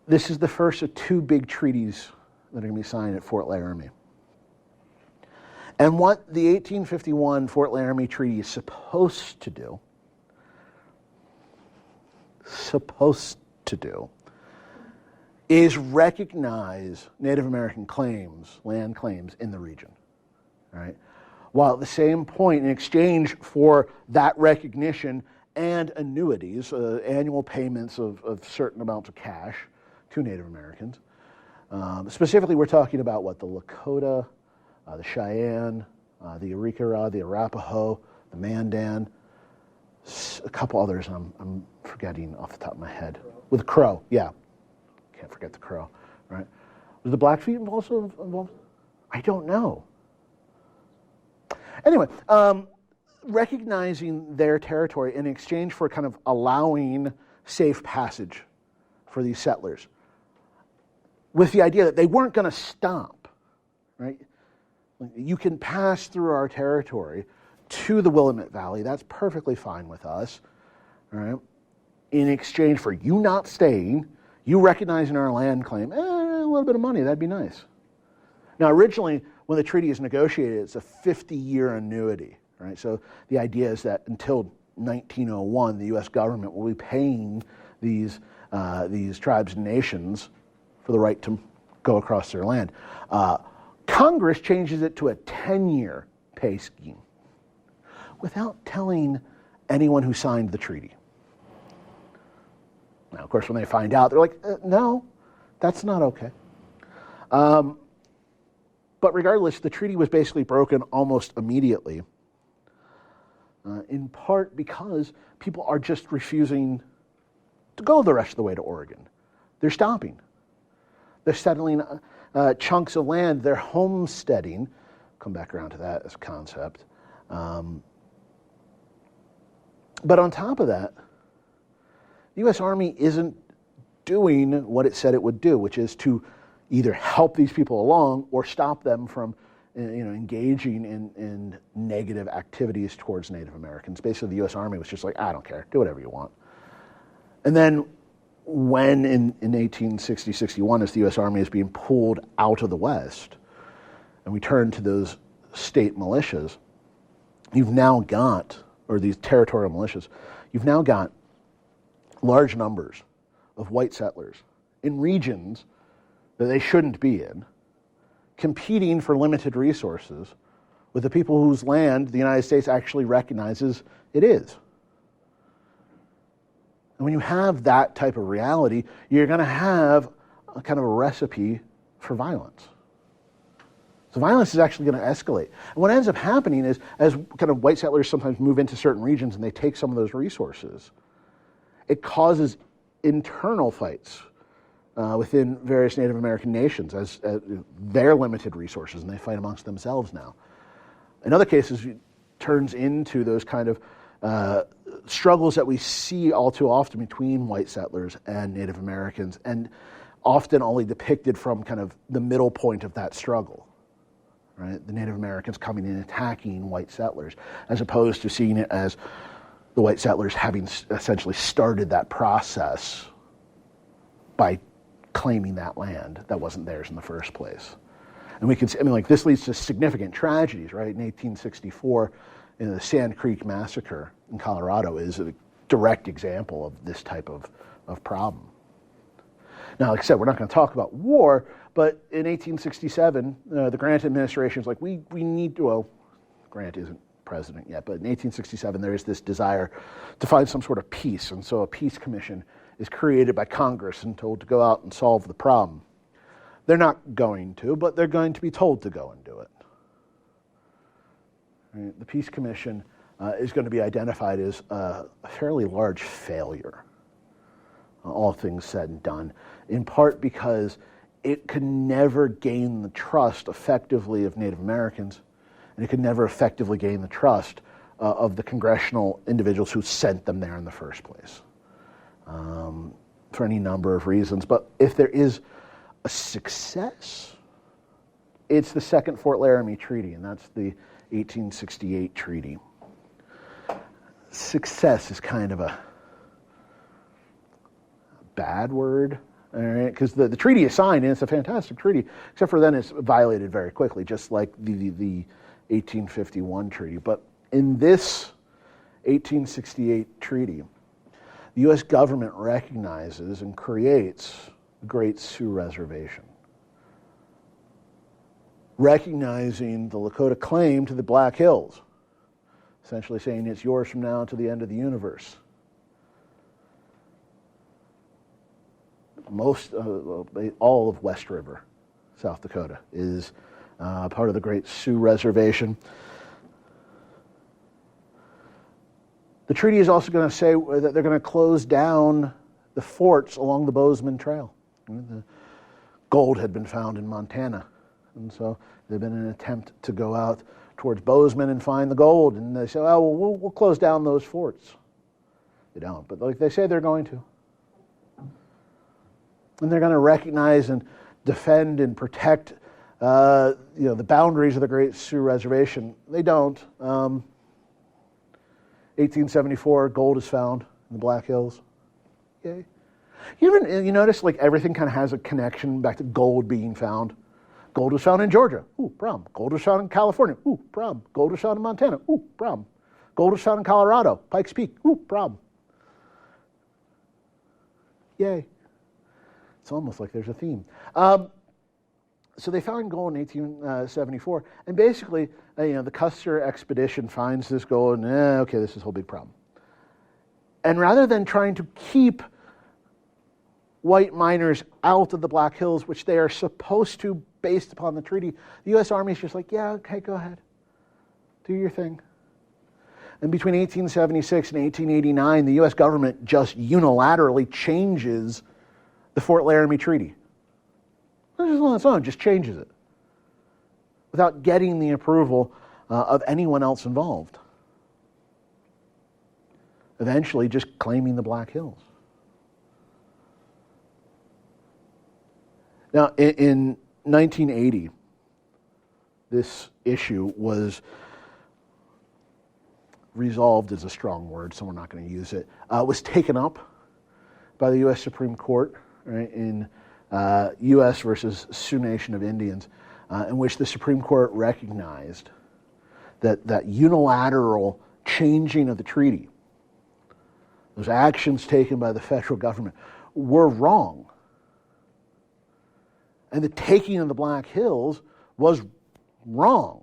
[SPEAKER 2] This is the first of two big treaties that are going to be signed at Fort Laramie. And what the 1851 Fort Laramie Treaty is supposed to do is recognize Native American claims, land claims in the region, right? While at the same point, in exchange for that recognition and annuities, annual payments of certain amounts of cash to Native Americans, specifically we're talking about what, the Lakota, the Cheyenne, the Arikara, the Arapaho, the Mandan, a couple others I'm forgetting off the top of my head. With the Crow, yeah. Can't forget the Crow, right? Was the Blackfeet also involved? I don't know. Anyway, recognizing their territory in exchange for kind of allowing safe passage for these settlers, with the idea that they weren't going to stop, right? You can pass through our territory to the Willamette Valley. That's perfectly fine with us, right? In exchange for you not staying, you recognizing our land claim, a little bit of money, that'd be nice. Now, originally, when the treaty is negotiated, it's a 50-year annuity, right? So the idea is that until 1901, the U.S. government will be paying these tribes and nations for the right to go across their land. Congress changes it to a 10-year pay scheme without telling anyone who signed the treaty. Now, of course, when they find out, they're like, no, that's not okay. But regardless, the treaty was basically broken almost immediately, in part because people are just refusing to go the rest of the way to Oregon. They're stopping. They're settling chunks of land. They're homesteading. Come back around to that as a concept. But on top of that, the U.S. Army isn't doing what it said it would do, which is to either help these people along or stop them from engaging in negative activities towards Native Americans. Basically, the U.S. Army was just like, I don't care, do whatever you want. And then when in 1860-61, as the U.S. Army is being pulled out of the West, and we turn to those state militias, you've now got, or these territorial militias, you've now got large numbers of white settlers in regions that they shouldn't be in, competing for limited resources with the people whose land the United States actually recognizes it is. And when you have that type of reality, you're going to have a kind of a recipe for violence. So violence is actually going to escalate. And what ends up happening is, as kind of white settlers sometimes move into certain regions and they take some of those resources, it causes internal fights within various Native American nations as their limited resources, and they fight amongst themselves now. In other cases, it turns into those kind of struggles that we see all too often between white settlers and Native Americans, and often only depicted from kind of the middle point of that struggle, right? The Native Americans coming in and attacking white settlers, as opposed to seeing it as the white settlers having essentially started that process by claiming that land that wasn't theirs in the first place. And we can see, this leads to significant tragedies, right? In 1864, the Sand Creek Massacre in Colorado is a direct example of this type of problem. Now, like I said, we're not going to talk about war, but in 1867, the Grant administration is like, we need to, well, Grant isn't president yet, but in 1867, there is this desire to find some sort of peace, and so a peace commission is created by Congress and told to go out and solve the problem. They're not going to, but they're going to be told to go and do it. Right? The Peace Commission is going to be identified as a fairly large failure, all things said and done, in part because it could never gain the trust effectively of Native Americans, and it could never effectively gain the trust of the congressional individuals who sent them there in the first place, for any number of reasons. But if there is a success, it's the Second Fort Laramie Treaty, and that's the 1868 treaty. Success is kind of a bad word, all right? Because the treaty is signed, and it's a fantastic treaty, except for then it's violated very quickly, just like the 1851 treaty. But in this 1868 treaty, the U.S. government recognizes and creates the Great Sioux Reservation, recognizing the Lakota claim to the Black Hills, essentially saying it's yours from now to the end of the universe. All of West River, South Dakota, is part of the Great Sioux Reservation. The treaty is also going to say that they're going to close down the forts along the Bozeman Trail. The gold had been found in Montana, and so there'd been an attempt to go out towards Bozeman and find the gold, and they say, "Oh, well, we'll close down those forts." They don't, but like they say they're going to, and they're going to recognize and defend and protect, the boundaries of the Great Sioux Reservation. They don't. 1874, gold is found in the Black Hills. Yay. You notice like everything kind of has a connection back to gold being found. Gold was found in Georgia. Ooh, problem. Gold was found in California. Ooh, problem. Gold was found in Montana. Ooh, problem. Gold was found in Colorado. Pikes Peak. Ooh, problem. Yay. It's almost like there's a theme. So they found gold in 1874, and basically, the Custer expedition finds this gold, and okay, this is a whole big problem. And rather than trying to keep white miners out of the Black Hills, which they are supposed to based upon the treaty, the U.S. Army is just like, yeah, okay, go ahead. Do your thing. And between 1876 and 1889, the U.S. government just unilaterally changes the Fort Laramie Treaty. Just on its own, just changes it without getting the approval of anyone else involved. Eventually, just claiming the Black Hills. Now, in 1980, this issue was resolved is a strong word, so we're not going to use it. Was taken up by the U.S. Supreme Court, right, in U.S. versus Sioux Nation of Indians, in which the Supreme Court recognized that unilateral changing of the treaty those actions taken by the federal government were wrong. And the taking of the Black Hills was wrong.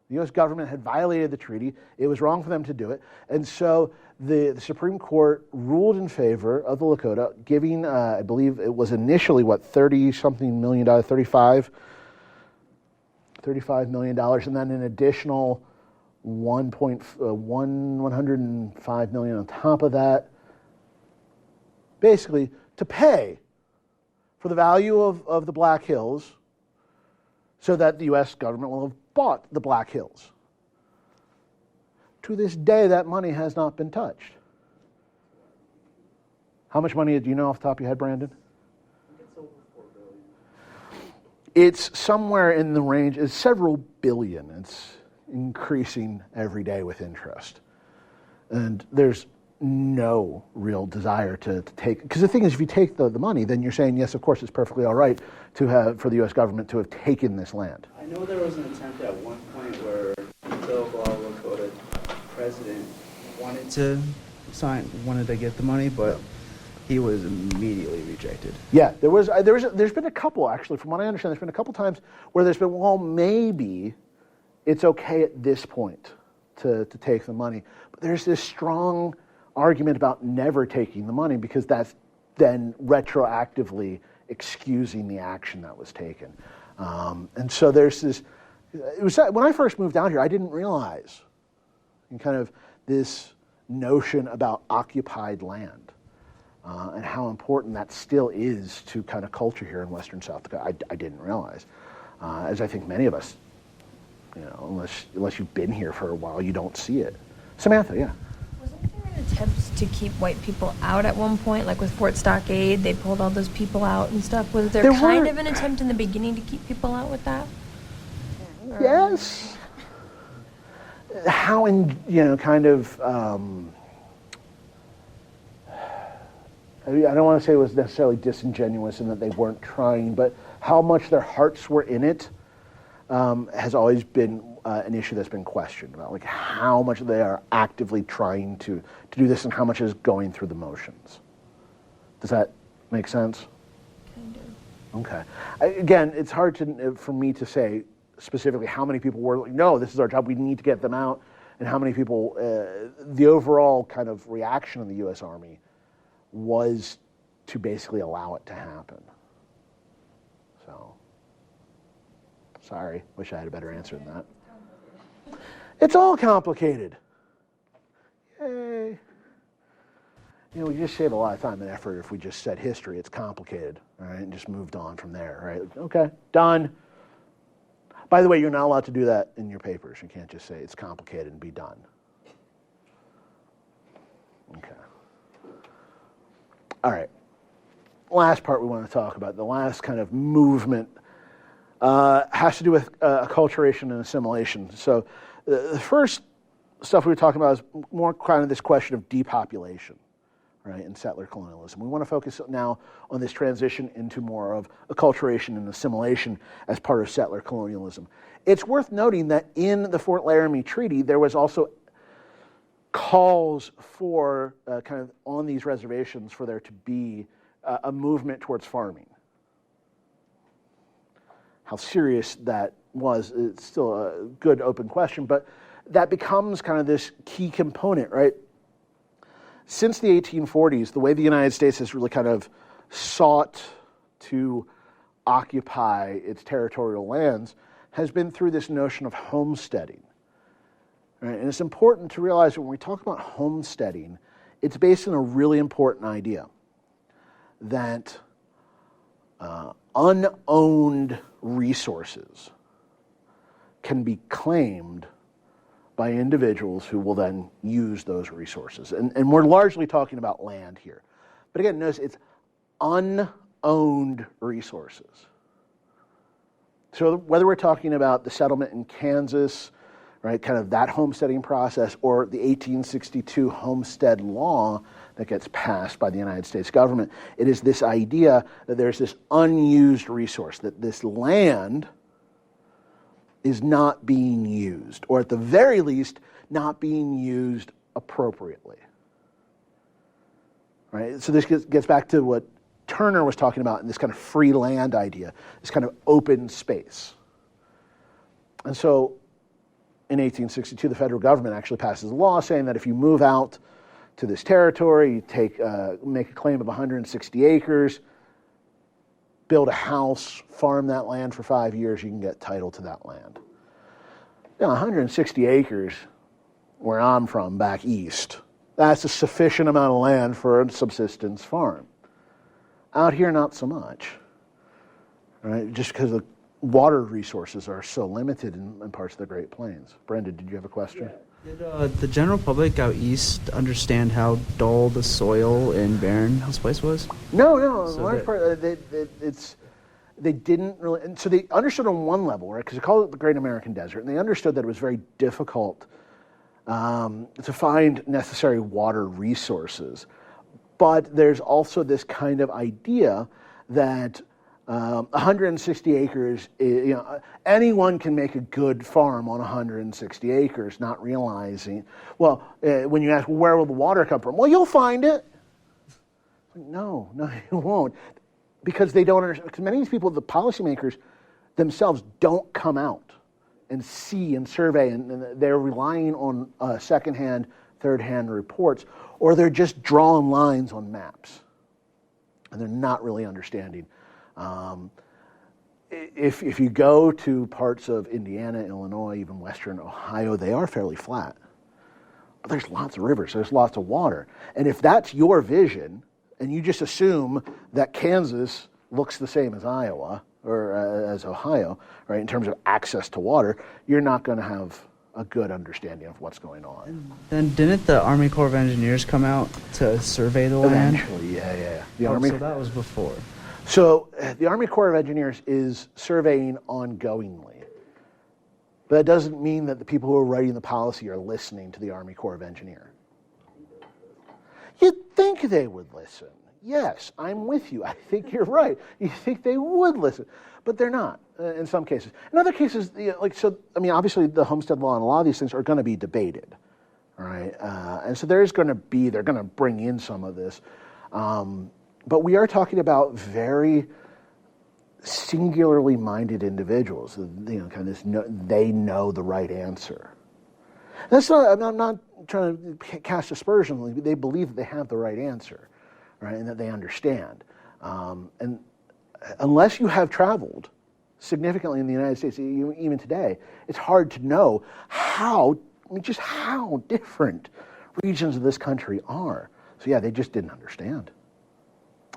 [SPEAKER 2] The U.S. government had violated the treaty. It was wrong for them to do it. And so the Supreme Court ruled in favor of the Lakota, giving, I believe it was initially, $30-something million, $35 million, and then an additional $105 million on top of that, basically to pay for the value of the Black Hills so that the U.S. government will have bought the Black Hills. To this day, that money has not been touched. How much money do you know off the top of your head, Brandon?
[SPEAKER 4] It's over $4 billion.
[SPEAKER 2] It's somewhere in the range, it's several billion. It's increasing every day with interest. And there's no real desire to take, because the thing is, if you take the money, then you're saying, yes, of course, it's perfectly all right for the U.S. government to have taken this land.
[SPEAKER 4] I know there was an attempt at one point where the Lakota president wanted to get the money, but he was immediately rejected.
[SPEAKER 2] Yeah, there's been a couple, actually, from what I understand, there's been a couple times where there's been, well, maybe it's okay at this point to take the money. But there's this strong argument about never taking the money because that's then retroactively excusing the action that was taken. And so there's this, it was when I first moved out here, I didn't realize kind of this notion about occupied land and how important that still is to kind of culture here in Western South Dakota. I didn't realize, as I think many of us, unless you've been here for a while, you don't see it. Samantha, yeah.
[SPEAKER 3] Wasn't there an attempt to keep white people out at one point, like with Fort Stockade? They pulled all those people out and stuff. Was there kind of an attempt in the beginning to keep people out with that?
[SPEAKER 2] Yes. How I don't want to say it was necessarily disingenuous and that they weren't trying, but how much their hearts were in it has always been an issue that's been questioned about, like how much they are actively trying to do this and how much is going through the motions. Does that make sense?
[SPEAKER 3] Kind of.
[SPEAKER 2] Okay. Again, it's hard for me to say specifically how many people were like, no, this is our job, we need to get them out, and how many people, the overall kind of reaction of the U.S. Army was to basically allow it to happen. So, sorry, wish I had a better answer than that. It's all complicated. Yay. We just save a lot of time and effort if we just said history, it's complicated, all right, and just moved on from there, right? Okay, done. By the way, you're not allowed to do that in your papers. You can't just say it's complicated and be done. Okay. All right. Last part we want to talk about, the last kind of movement, has to do with acculturation and assimilation. So the first stuff we were talking about is more kind of this question of depopulation, right, and settler colonialism. We want to focus now on this transition into more of acculturation and assimilation as part of settler colonialism. It's worth noting that in the Fort Laramie Treaty, there was also calls for kind of on these reservations for there to be a movement towards farming. How serious that was, it's still a good open question, but that becomes kind of this key component, right? Since the 1840s, the way the United States has really kind of sought to occupy its territorial lands has been through this notion of homesteading. Right? And it's important to realize when we talk about homesteading, it's based on a really important idea that unowned resources can be claimed by individuals who will then use those resources. And we're largely talking about land here. But again, notice it's unowned resources. So whether we're talking about the settlement in Kansas, right, kind of that homesteading process, or the 1862 homestead law that gets passed by the United States government, it is this idea that there's this unused resource, that this land is not being used, or at the very least, not being used appropriately. right? So this gets back to what Turner was talking about in this kind of free land idea, this kind of open space. And so in 1862, the federal government actually passes a law saying that if you move out to this territory, you make a claim of 160 acres, build a house, farm that land for 5 years, you can get title to that land. Now, 160 acres, where I'm from, back east, that's a sufficient amount of land for a subsistence farm. Out here, not so much, right? Just because the water resources are so limited in parts of the Great Plains. Brenda, did you have a question?
[SPEAKER 4] Did the general public out east understand how dull the soil and barren this place was?
[SPEAKER 2] No.
[SPEAKER 4] So
[SPEAKER 2] In large part, they didn't really, and so they understood on one level, right? Because they call it the Great American Desert, and they understood that it was very difficult to find necessary water resources. But there's also this kind of idea that 160 acres, anyone can make a good farm on 160 acres, not realizing, when you ask, where will the water come from? Well, you'll find it. No, you won't. Because they don't understand, because many of these people, the policymakers themselves, don't come out and see and survey, and they're relying on second-hand, third-hand reports, or they're just drawing lines on maps, and they're not really understanding. If you go to parts of Indiana, Illinois, even western Ohio, they are fairly flat. But there's lots of rivers, there's lots of water. And if that's your vision, and you just assume that Kansas looks the same as Iowa or as Ohio, right, in terms of access to water, you're not going to have a good understanding of what's going on.
[SPEAKER 4] And then didn't the Army Corps of Engineers come out to survey the land?
[SPEAKER 2] Eventually, yeah. The Army.
[SPEAKER 4] So that was before.
[SPEAKER 2] So the Army Corps of Engineers is surveying ongoingly. But that doesn't mean that the people who are writing the policy are listening to the Army Corps of Engineers. You'd think they would listen. Yes, I'm with you. I think you're right. You think they would listen. But they're not in some cases. In other cases, obviously the Homestead Law and a lot of these things are going to be debated. Right? And so they're going to bring in some of this. But we are talking about very singularly minded individuals. They know the right answer. That's not. I'm not trying to cast aspersions. They believe that they have the right answer, right, and that they understand. And unless you have traveled significantly in the United States, even today, it's hard to know how different regions of this country are. So yeah, they just didn't understand.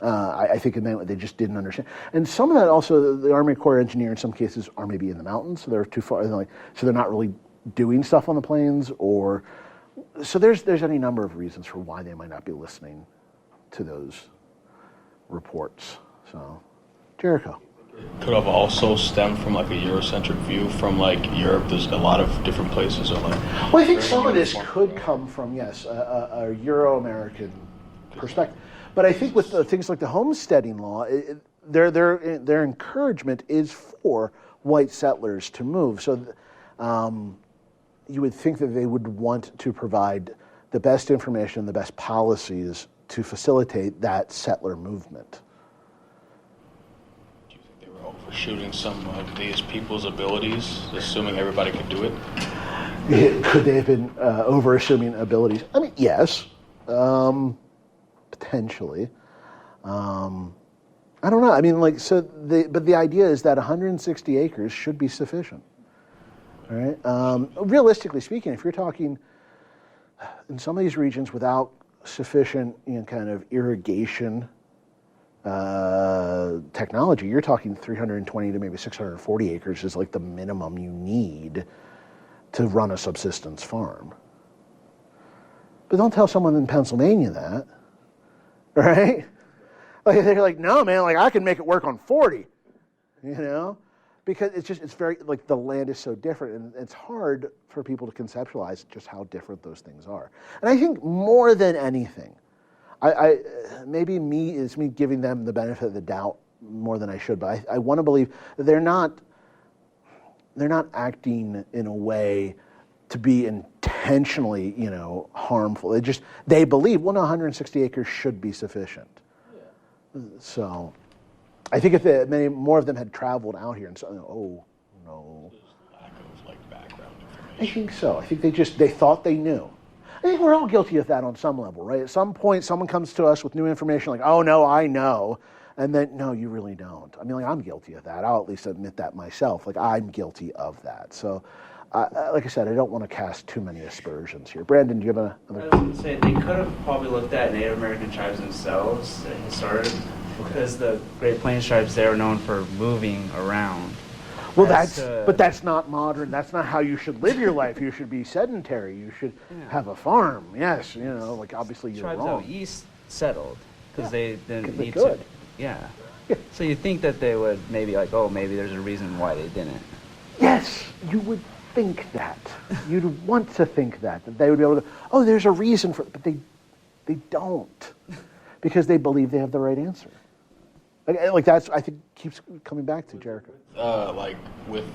[SPEAKER 2] I think they just didn't understand. And some of that also, the Army Corps engineer in some cases are maybe in the mountains, so they're too far, so they're not really doing stuff on the plains, so there's any number of reasons for why they might not be listening to those reports. So, Jericho.
[SPEAKER 6] Could have also stemmed from like a Eurocentric view from like Europe. There's a lot of different places.
[SPEAKER 2] Well, I think some of this could come from, yes, a Euro-American perspective. But I think with things like the homesteading law, their encouragement is for white settlers to move. So you would think that they would want to provide the best information, the best policies to facilitate that settler movement.
[SPEAKER 6] Do you think they were overshooting some of these people's abilities, assuming everybody could do it?
[SPEAKER 2] Could they have been overassuming abilities? I mean, yes. Potentially. I don't know. I mean, but the idea is that 160 acres should be sufficient. All right. Realistically speaking, if you're talking in some of these regions without sufficient, kind of irrigation technology, you're talking 320 to maybe 640 acres is like the minimum you need to run a subsistence farm. But don't tell someone in Pennsylvania that. Right? Like they're like, no, man, like I can make it work on 40, because it's very, like the land is so different, and it's hard for people to conceptualize just how different those things are. And I think more than anything, maybe it's me giving them the benefit of the doubt more than I should, but I want to believe that they're not acting in a way to be intentionally, harmful. They believe, 160 acres should be sufficient. Yeah. So I think if many more of them had traveled out here and said, oh, no.
[SPEAKER 6] Lack of background information.
[SPEAKER 2] I think so. I think they thought they knew. I think we're all guilty of that on some level, right? At some point, someone comes to us with new information like, oh, no, I know. And then, no, you really don't. I mean, I'm guilty of that. I'll at least admit that myself. I'm guilty of that. So, like I said, I don't want to cast too many aspersions here. Brandon, do you have another?
[SPEAKER 4] I was going to say, they could have probably looked at Native American tribes themselves historically, because the Great Plains tribes, they were known for moving around.
[SPEAKER 2] Well, but that's not modern. That's not how you should live your life. You should be sedentary. You should have a farm. Yes, obviously you're
[SPEAKER 4] tribes
[SPEAKER 2] wrong.
[SPEAKER 4] out east settled because they didn't need
[SPEAKER 2] could.
[SPEAKER 4] to. Yeah. So you think that they would maybe maybe there's a reason why they didn't.
[SPEAKER 2] Yes, you would think that. You'd want to think that they would be able to, there's a reason for it, but they don't, because they believe they have the right answer. That's, I think, keeps coming back to Jericho.
[SPEAKER 6] With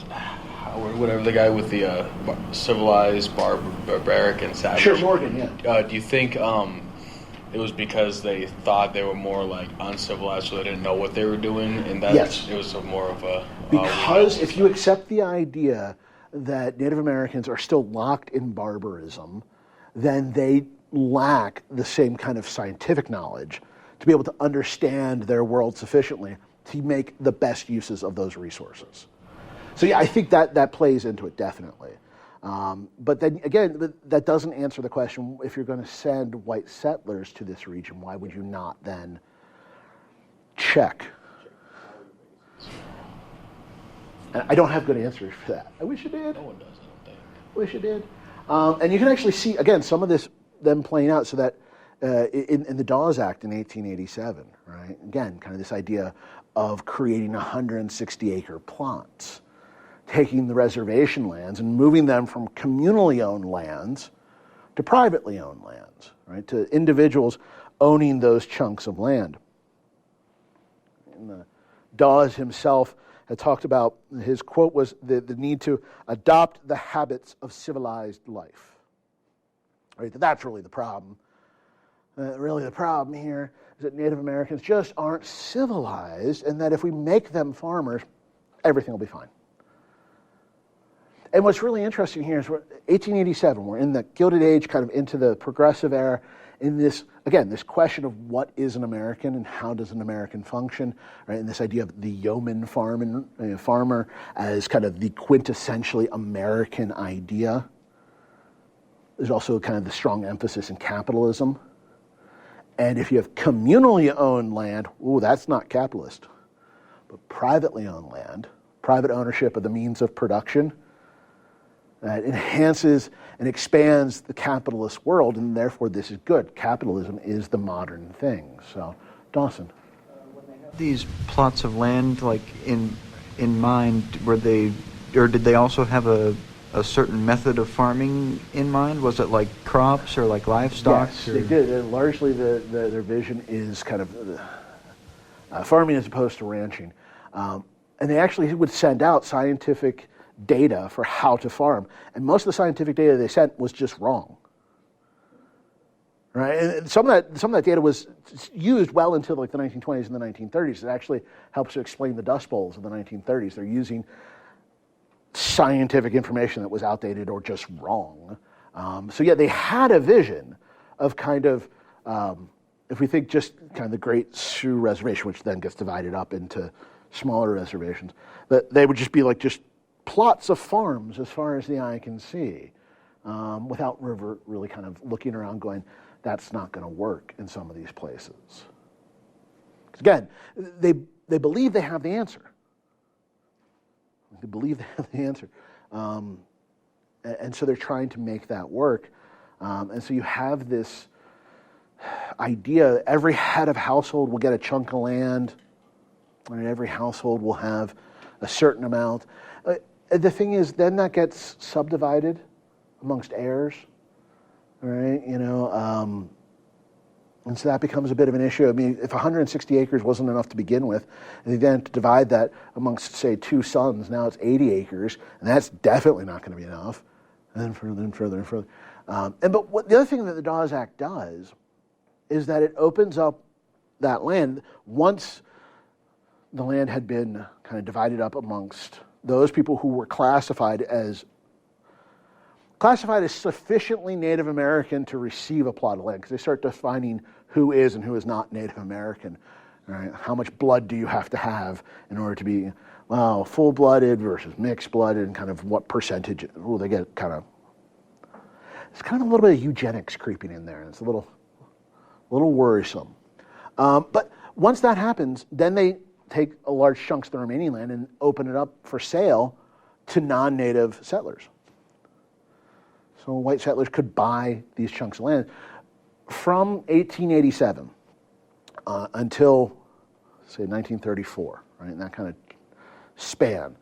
[SPEAKER 6] Howard, whatever, the guy with the civilized, barbaric, and savage.
[SPEAKER 2] Sure, Morgan, yeah.
[SPEAKER 6] Do you think it was because they thought they were more uncivilized, so they didn't know what they were doing, and that
[SPEAKER 2] yes.
[SPEAKER 6] It was more of a...
[SPEAKER 2] Because if you accept the idea that Native Americans are still locked in barbarism, then they lack the same kind of scientific knowledge to be able to understand their world sufficiently to make the best uses of those resources. So yeah, I think that plays into it, definitely. But then again, that doesn't answer the question, if you're going to send white settlers to this region, why would you not then check? And I don't have good answers for that. I wish I did.
[SPEAKER 6] No one does, I don't think.
[SPEAKER 2] Wish I did. And you can actually see, again, some of this, them playing out, so that in the Dawes Act in 1887, right? Again, kind of this idea of creating 160-acre plots, taking the reservation lands and moving them from communally owned lands to privately owned lands, right? To individuals owning those chunks of land. And Dawes himself had talked about, his quote was the need to adopt the habits of civilized life. Right? That's really the problem. Really the problem here is that Native Americans just aren't civilized, and that if we make them farmers, everything will be fine. And what's really interesting here is 1887, we're in the Gilded Age, kind of into the progressive era, in this, again, this question of what is an American and how does an American function, right? And this idea of the yeoman farmer as kind of the quintessentially American idea. There's also kind of the strong emphasis in capitalism. And if you have communally owned land, that's not capitalist. But privately owned land, private ownership of the means of production, that enhances and expands the capitalist world, and therefore this is good. Capitalism is the modern thing. So, Dawson.
[SPEAKER 5] These plots of land, in mind, were they, or did they also have a certain method of farming in mind? Was it like crops or like livestock?
[SPEAKER 2] Yes, they did. And largely, their vision is kind of farming as opposed to ranching. And they actually would send out scientific data for how to farm. And most of the scientific data they sent was just wrong. Right? And some of that data was used well until the 1920s and the 1930s. It actually helps to explain the Dust Bowls of the 1930s. They're using scientific information that was outdated or just wrong. So yeah, they had a vision of kind of, if we think just kind of the Great Sioux Reservation, which then gets divided up into smaller reservations, that they would just be just plots of farms as far as the eye can see, without really kind of looking around going, that's not going to work in some of these places. Again, they believe they have the answer. They believe they have the answer. And so they're trying to make that work. And so you have this idea, every head of household will get a chunk of land, and every household will have a certain amount. The thing is, then that gets subdivided amongst heirs, right? And so that becomes a bit of an issue. I mean, if 160 acres wasn't enough to begin with, and they then divide that amongst, say, two sons, now it's 80 acres, and that's definitely not going to be enough, and then further and further and further. But the other thing that the Dawes Act does is that it opens up that land once the land had been kind of divided up amongst those people who were classified as sufficiently Native American to receive a plot of land, because they start defining who is and who is not Native American. Right? How much blood do you have to have in order to be, well, full-blooded versus mixed-blooded, and kind of what percentage? Oh, they get kind of, it's kind of a little bit of eugenics creeping in there, and it's a little worrisome. But once that happens, then they take a large chunks of the remaining land and open it up for sale to non-native settlers. So white settlers could buy these chunks of land from 1887 until, say, 1934, right, in that kind of span.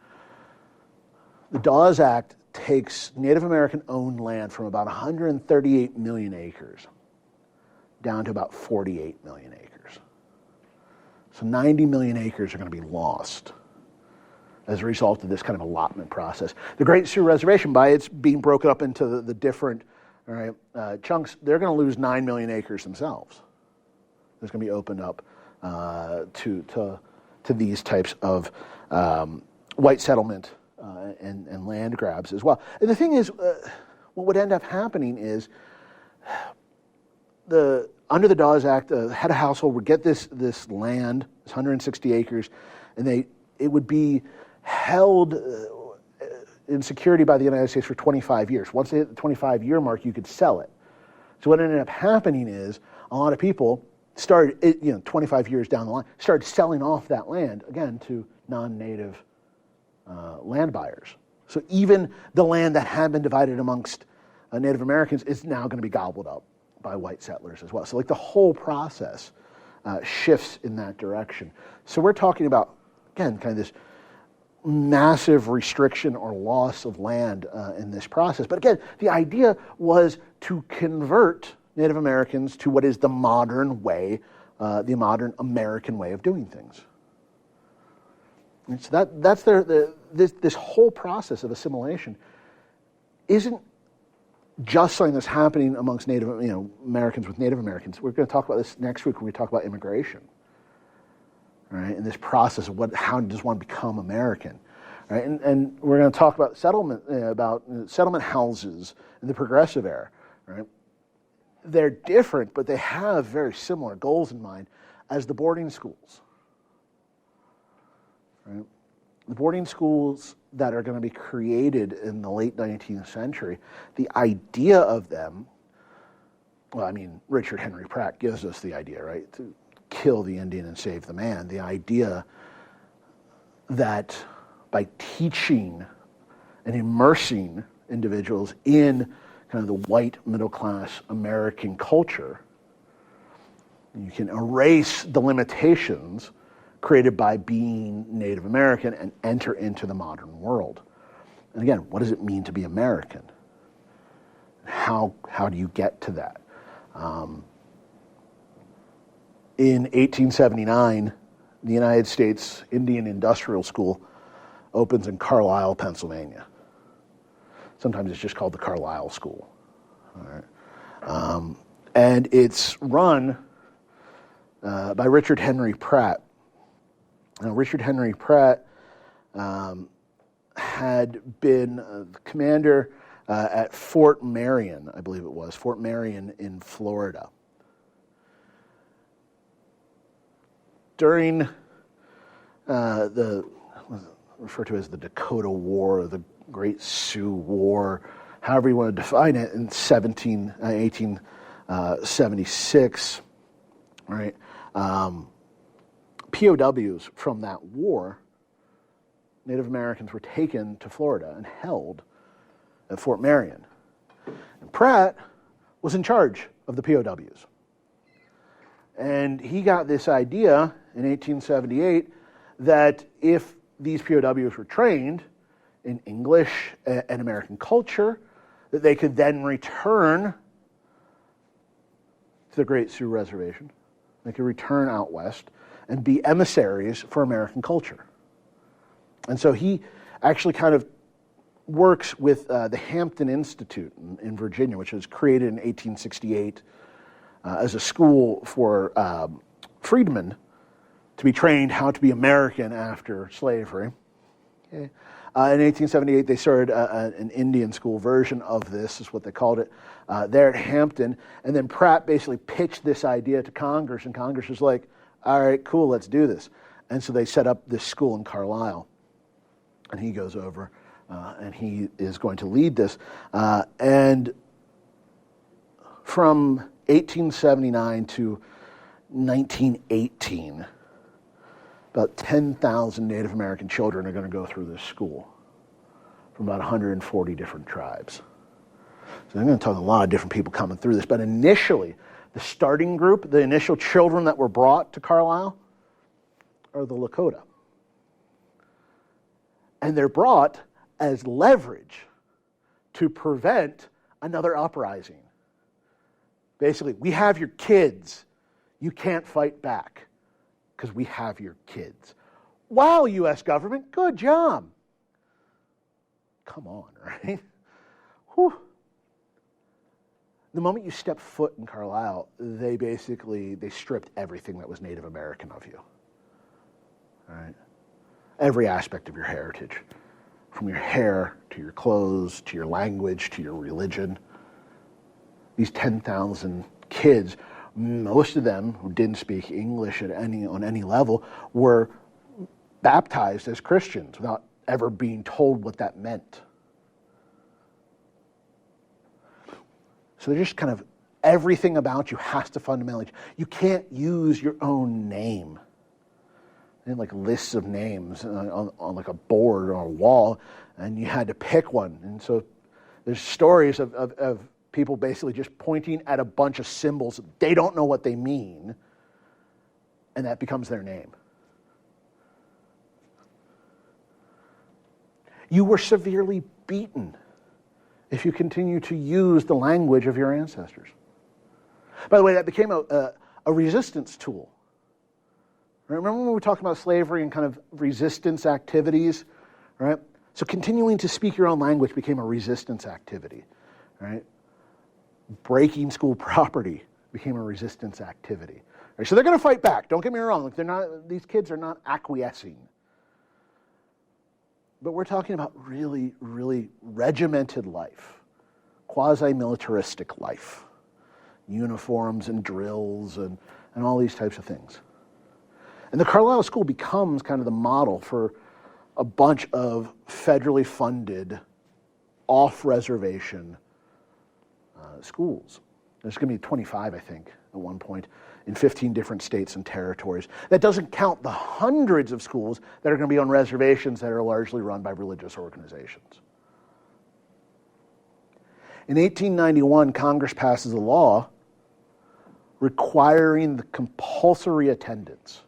[SPEAKER 2] The Dawes Act takes Native American-owned land from about 138 million acres down to about 48 million acres. So 90 million acres are going to be lost as a result of this kind of allotment process. The Great Sioux Reservation, by its being broken up into the different chunks, they're going to lose 9 million acres themselves. There's going to be opened up to these types of white settlement and land grabs as well. And the thing is, what would end up happening is under the Dawes Act, the head of household would get this land, this 160 acres, and it would be held in security by the United States for 25 years. Once they hit the 25-year mark, you could sell it. So what ended up happening is a lot of people started, 25 years down the line, started selling off that land, again, to non-native land buyers. So even the land that had been divided amongst Native Americans is now going to be gobbled up by white settlers as well. So like the whole process shifts in that direction. So we're talking about, again, kind of this massive restriction or loss of land in this process. But again, the idea was to convert Native Americans to what is the modern way, the modern American way of doing things. And so that's this whole process of assimilation isn't just something that's happening amongst Native Americans with Native Americans. We're going to talk about this next week when we talk about immigration. Right, and this process of how does one become American, right? And we're going to talk about settlement houses in the Progressive Era, right? They're different, but they have very similar goals in mind as the boarding schools, right? The boarding schools that are going to be created in the late 19th century, the idea of them, well, I mean, Richard Henry Pratt gives us the idea, right? To kill the Indian and save the man. The idea that by teaching and immersing individuals in kind of the white middle-class American culture, you can erase the limitations created by being Native American and enter into the modern world. And again, what does it mean to be American? How do you get to that? In 1879, the United States Indian Industrial School opens in Carlisle, Pennsylvania. Sometimes it's just called the Carlisle School. All right. And it's run by Richard Henry Pratt. Now, Richard Henry Pratt had been the commander at Fort Marion, I believe it was, Fort Marion in Florida. During the referred to as the Dakota War, or the Great Sioux War, however you want to define it, in 1876, right? POWs from that war, Native Americans were taken to Florida and held at Fort Marion. And Pratt was in charge of the POWs. And he got this idea in 1878 that if these POWs were trained in English and American culture, that they could then return to the Great Sioux Reservation. They could return out west and be emissaries for American culture. And so he actually kind of works with the Hampton Institute in Virginia, which was created in 1868 as a school for freedmen to be trained how to be American after slavery. Okay. In 1878, they started an Indian school version of this, is what they called it, there at Hampton. And then Pratt basically pitched this idea to Congress, and Congress was like, all right, cool, let's do this. And so they set up this school in Carlisle. And he goes over, and he is going to lead this. And from 1879 to 1918, about 10,000 Native American children are going to go through this school from about 140 different tribes. So I'm going to talk to a lot of different people coming through this. But initially, the starting group, the initial children that were brought to Carlisle, are the Lakota. And they're brought as leverage to prevent another uprising. Basically, we have your kids. You can't fight back because we have your kids. Wow, U.S. government, good job. Come on, right? Whew. The moment you step foot in Carlisle, they stripped everything that was Native American of you. All right? Every aspect of your heritage, from your hair to your clothes to your language to your religion. These 10,000 kids, most of them who didn't speak English on any level, were baptized as Christians without ever being told what that meant. So they're just kind of, everything about you has to fundamentally, you can't use your own name. They had like lists of names on like a board or a wall, and you had to pick one. And so there's stories of people basically just pointing at a bunch of symbols. They don't know what they mean, and that becomes their name. You were severely beaten if you continue to use the language of your ancestors. By the way, that became a resistance tool. Remember when we were talking about slavery and kind of resistance activities, right? So continuing to speak your own language became a resistance activity, right? Breaking school property became a resistance activity. Right? So they're going to fight back. Don't get me wrong. Like these kids are not acquiescing. But we're talking about really, really regimented life, quasi-militaristic life, uniforms and drills and all these types of things. And the Carlisle School becomes kind of the model for a bunch of federally funded, off-reservation schools. There's going to be 25, I think, at one point, in 15 different states and territories. That doesn't count the hundreds of schools that are going to be on reservations that are largely run by religious organizations. In 1891, Congress passes a law requiring the compulsory attendance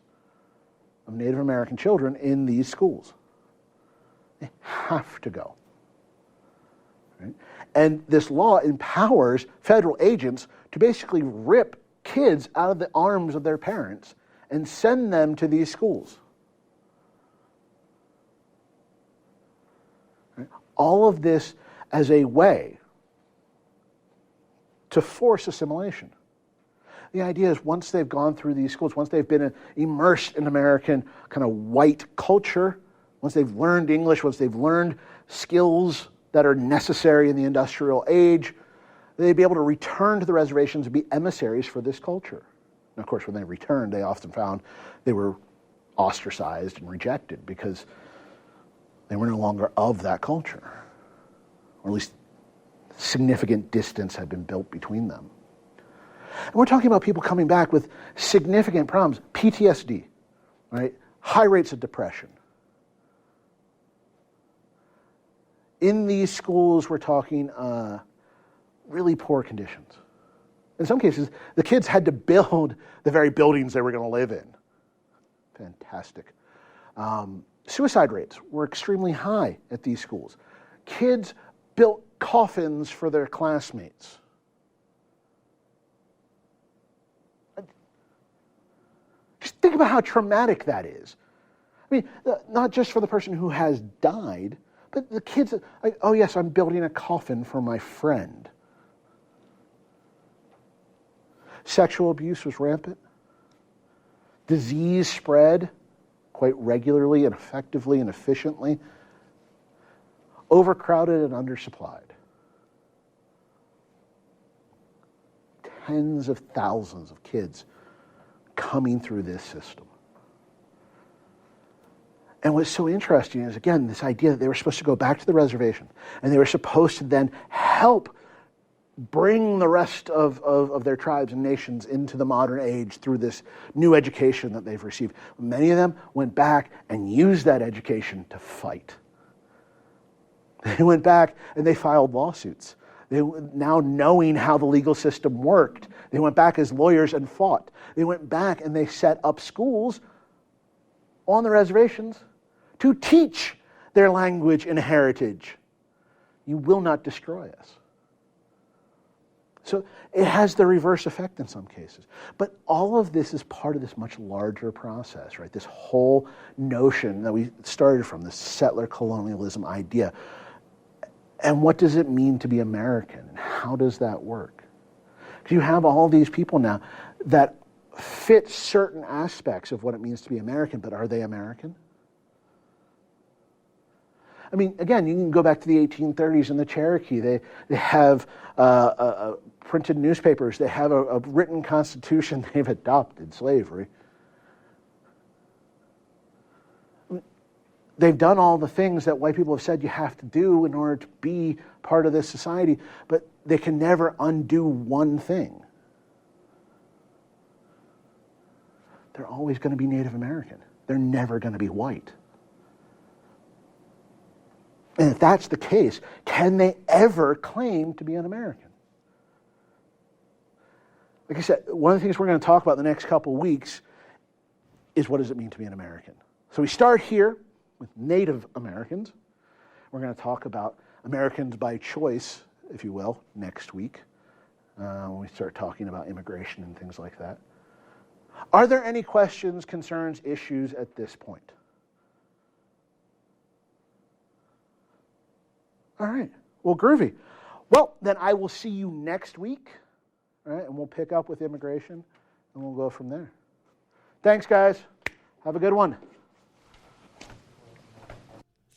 [SPEAKER 2] of Native American children in these schools. They have to go. Right? And this law empowers federal agents to basically rip kids out of the arms of their parents and send them to these schools. Right? All of this as a way to force assimilation. The idea is once they've gone through these schools, once they've been immersed in American kind of white culture, once they've learned English, once they've learned skills that are necessary in the industrial age, they'd be able to return to the reservations and be emissaries for this culture. And of course, when they returned, they often found they were ostracized and rejected because they were no longer of that culture, or at least significant distance had been built between them. And we're talking about people coming back with significant problems, PTSD, right? High rates of depression. In these schools, we're talking really poor conditions. In some cases, the kids had to build the very buildings they were going to live in. Fantastic. Suicide rates were extremely high at these schools. Kids built coffins for their classmates. Just think about how traumatic that is. I mean, not just for the person who has died, But the kids, like, oh yes, I'm building a coffin for my friend. Sexual abuse was rampant. Disease spread quite regularly and effectively and efficiently. Overcrowded and undersupplied. Tens of thousands of kids coming through this system. And what's so interesting is, again, this idea that they were supposed to go back to the reservation and they were supposed to then help bring the rest of their tribes and nations into the modern age through this new education that they've received. Many of them went back and used that education to fight. They went back and they filed lawsuits. They, now knowing how the legal system worked, they went back as lawyers and fought. They went back and they set up schools on the reservations to teach their language and heritage. You will not destroy us. So it has the reverse effect in some cases. But all of this is part of this much larger process, right? This whole notion that we started from, this settler colonialism idea. And what does it mean to be American? And how does that work? Because you have all these people now that fit certain aspects of what it means to be American, but are they American? I mean, again, you can go back to the 1830s and the Cherokee. They have printed newspapers. They have a written constitution. They've adopted slavery. They've done all the things that white people have said you have to do in order to be part of this society, but they can never undo one thing. They're always going to be Native American. They're never going to be white. And if that's the case, can they ever claim to be an American? Like I said, one of the things we're going to talk about the next couple of weeks is what does it mean to be an American. So we start here with Native Americans. We're going to talk about Americans by choice, if you will, next week, when we start talking about immigration and things like that. Are there any questions, concerns, issues at this point? All right. Well, groovy. Well, then I will see you next week, all right, and we'll pick up with immigration, and we'll go from there. Thanks, guys. Have a good one.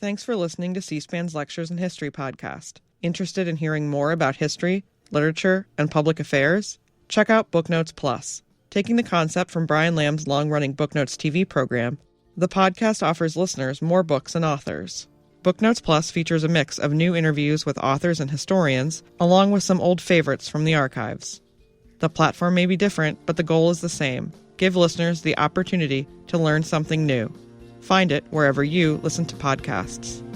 [SPEAKER 1] Thanks for listening to C-SPAN's Lectures in History podcast. Interested in hearing more about history, literature, and public affairs? Check out Booknotes Plus. Taking the concept from Brian Lamb's long-running Booknotes TV program, the podcast offers listeners more books and authors. Booknotes Plus features a mix of new interviews with authors and historians, along with some old favorites from the archives. The platform may be different, but the goal is the same. Give listeners the opportunity to learn something new. Find it wherever you listen to podcasts.